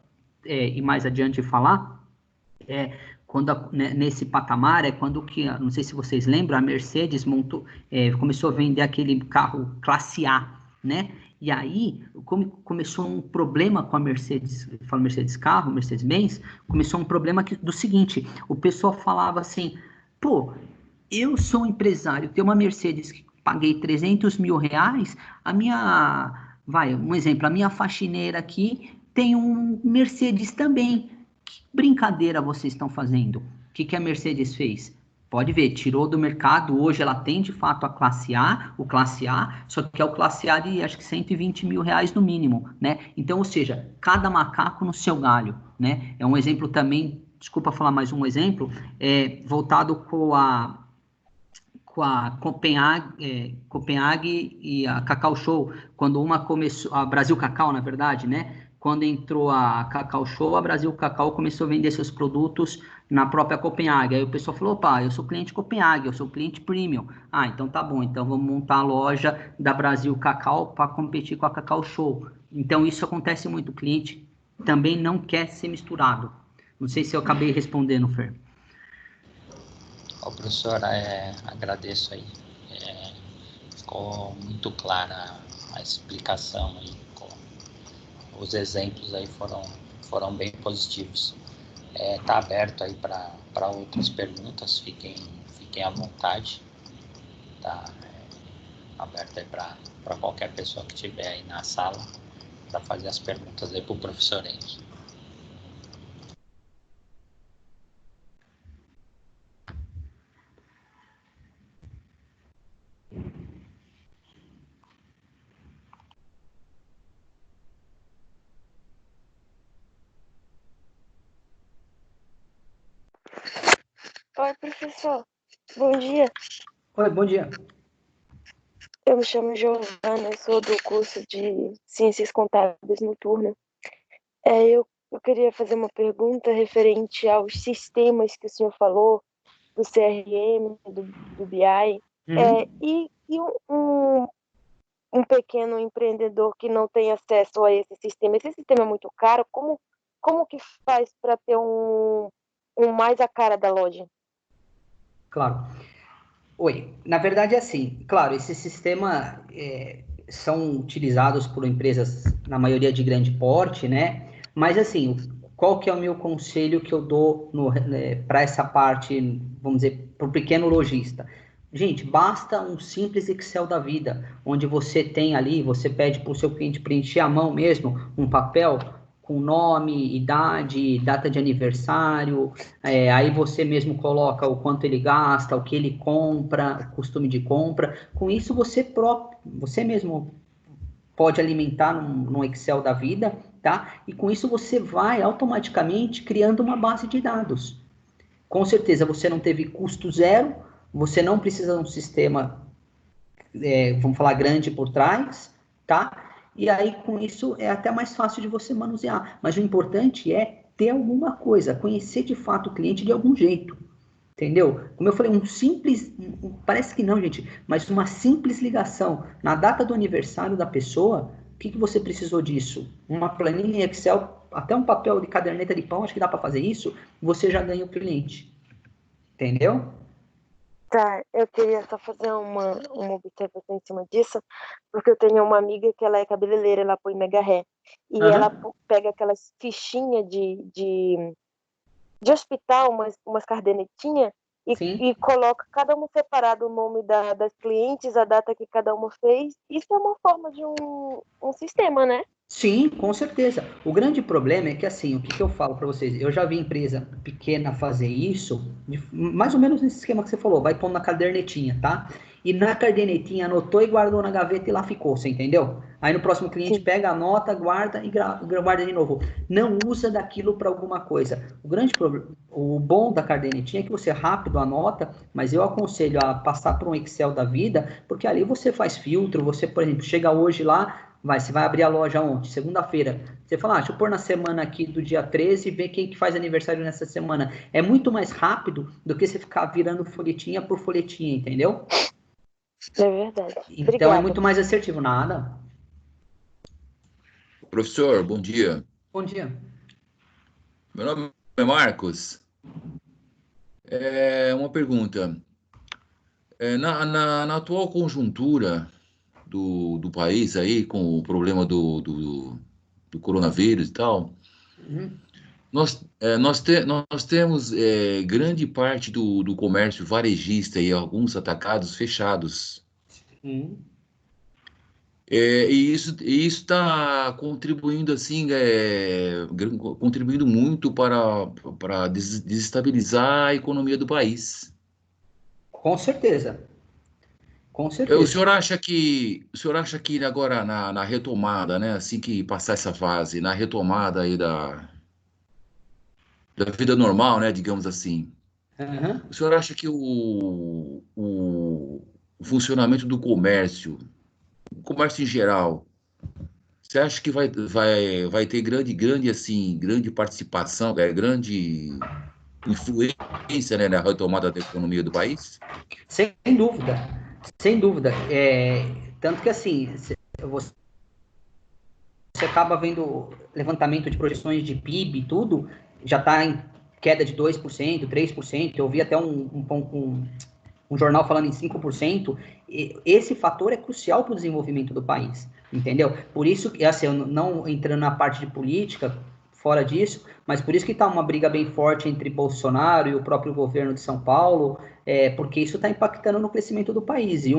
e mais adiante falar, quando nesse patamar, quando que, não sei se vocês lembram, a Mercedes começou a vender aquele carro classe A, né? E aí, começou um problema com a Mercedes, eu falo Mercedes carro, Mercedes-Benz, começou um problema do seguinte, o pessoal falava assim, pô, eu sou um empresário, tenho uma Mercedes que paguei R$300.000, um exemplo, a minha faxineira aqui tem um Mercedes também. Que brincadeira vocês estão fazendo? O que a Mercedes fez? Pode ver, tirou do mercado, hoje ela tem de fato a classe A, o classe A, só que é o classe A de acho que R$120.000 no mínimo, né? Então, ou seja, cada macaco no seu galho, né? É um exemplo também, desculpa falar mais um exemplo, voltado com a Copenhague e a Cacau Show, quando uma começou, a Brasil Cacau, na verdade, né? Quando entrou a Cacau Show, a Brasil Cacau começou a vender seus produtos na própria Copenhague. Aí o pessoal falou, opa, eu sou cliente Copenhague, eu sou cliente Premium. Ah, então tá bom, então vamos montar a loja da Brasil Cacau para competir com a Cacau Show. Então isso acontece muito, o cliente também não quer ser misturado. Não sei se eu acabei respondendo, Fer. Professor, agradeço aí. Ficou muito clara a explicação aí. Os exemplos aí foram bem positivos. Tá aberto aí para outras perguntas, fiquem à vontade. Tá? aberto aí para qualquer pessoa que estiver aí na sala para fazer as perguntas aí para o professor Henrique. Oi, professor. Bom dia. Oi, bom dia. Eu me chamo Giovana, eu sou do curso de Ciências Contábeis Noturna. Eu queria fazer uma pergunta referente aos sistemas que o senhor falou, do CRM, do BI. Um pequeno empreendedor que não tem acesso a esse sistema é muito caro, como que faz para ter um mais a cara da loja? Claro. Oi, na verdade é assim, claro, esse sistema são utilizados por empresas, na maioria de grande porte, né? Mas assim, qual que é o meu conselho que eu dou para essa parte, vamos dizer, para o pequeno lojista? Gente, basta um simples Excel da vida, onde você tem ali, você pede para o seu cliente preencher à mão mesmo, um papel com nome, idade, data de aniversário, aí você mesmo coloca o quanto ele gasta, o que ele compra, o costume de compra. Com isso, você mesmo pode alimentar num Excel da vida, tá? E com isso você vai automaticamente criando uma base de dados. Com certeza você não teve custo zero, você não precisa de um sistema, vamos falar, grande por trás, tá? E aí, com isso, é até mais fácil de você manusear. Mas o importante é ter alguma coisa, conhecer de fato o cliente de algum jeito. Entendeu? Como eu falei, parece que não, gente, mas uma simples ligação na data do aniversário da pessoa, o que você precisou disso? Uma planilha em Excel, até um papel de caderneta de pão, acho que dá para fazer isso, você já ganha o cliente. Entendeu? Tá, eu queria só fazer uma observação em cima disso, porque eu tenho uma amiga que ela é cabeleireira, ela põe mega ré, e ela pega aquelas fichinhas de hospital, umas cardenetinhas, e coloca cada uma separado o nome das clientes, a data que cada uma fez. Isso é uma forma de um sistema, né? Sim, com certeza. O grande problema é que, assim, o que eu falo para vocês? Eu já vi empresa pequena fazer isso, mais ou menos nesse esquema que você falou, vai pondo na cadernetinha, tá? E na cadernetinha anotou e guardou na gaveta e lá ficou, você entendeu? Aí no próximo cliente pega, anota, guarda e guarda de novo. Não usa daquilo para alguma coisa. O grande problema, o bom da cadernetinha é que você rápido anota, mas eu aconselho a passar por um Excel da vida, porque ali você faz filtro, você, por exemplo, chega hoje lá, você vai abrir a loja ontem, segunda-feira. Você fala, deixa eu pôr na semana aqui do dia 13 e ver quem que faz aniversário nessa semana. É muito mais rápido do que você ficar virando folhetinha por folhetinha, entendeu? É verdade. Então Obrigada. é muito mais assertivo. Nada. Professor, bom dia. Bom dia. Meu nome é Marcos. Uma pergunta. Na atual conjuntura do país aí, com o problema do coronavírus e tal, nós temos grande parte do comércio varejista e alguns atacados fechados. E isso está contribuindo assim, contribuindo muito para desestabilizar a economia do país. Com certeza. Com O certeza. o senhor acha que agora na retomada, né, assim que passar essa fase, na retomada aí da vida normal, né, digamos assim, o senhor acha que o funcionamento do comércio, o comércio em geral, você acha que vai ter grande participação, grande influência, né, na retomada da economia do país? Sem dúvida. Sem dúvida. Tanto que, assim, você acaba vendo levantamento de projeções de PIB e tudo, já está em queda de 2%, 3%. Eu vi até um jornal falando em 5%. Esse fator é crucial para o desenvolvimento do país, entendeu? Por isso que, assim, eu não entrando na parte de política, fora disso, mas por isso que está uma briga bem forte entre Bolsonaro e o próprio governo de São Paulo, porque isso está impactando no crescimento do país, e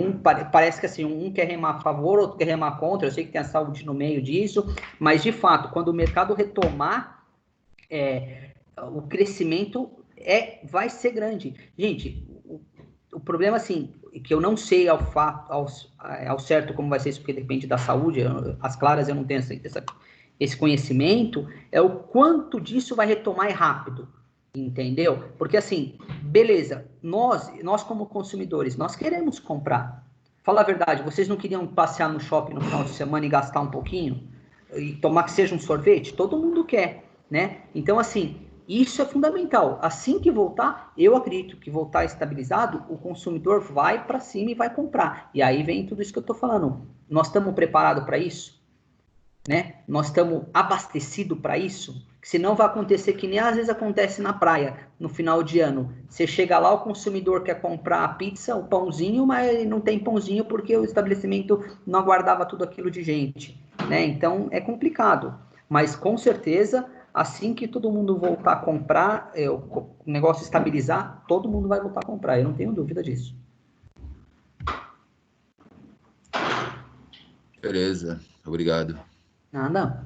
parece que assim, um quer remar a favor, outro quer remar contra, eu sei que tem a saúde no meio disso, mas de fato, quando o mercado retomar, o crescimento vai ser grande. Gente, o problema, assim, que eu não sei ao certo como vai ser isso, porque depende da saúde, as claras eu não tenho esse conhecimento, é o quanto disso vai retomar rápido, entendeu? Porque, assim, beleza, nós como consumidores, nós queremos comprar. Fala a verdade, vocês não queriam passear no shopping no final de semana e gastar um pouquinho? E tomar que seja um sorvete? Todo mundo quer, né? Então, assim, isso é fundamental. Assim que voltar, eu acredito que voltar estabilizado, o consumidor vai para cima e vai comprar. E aí vem tudo isso que eu estou falando. Nós estamos preparados para isso? Né? Nós estamos abastecidos para isso? Senão vai acontecer que nem às vezes acontece na praia, no final de ano. Você chega lá, o consumidor quer comprar a pizza, o pãozinho, mas não tem pãozinho porque o estabelecimento não aguardava tudo aquilo de gente. Né? Então, é complicado. Mas, com certeza, assim que todo mundo voltar a comprar, o negócio estabilizar, todo mundo vai voltar a comprar. Eu não tenho dúvida disso. Beleza. Obrigado. Nada.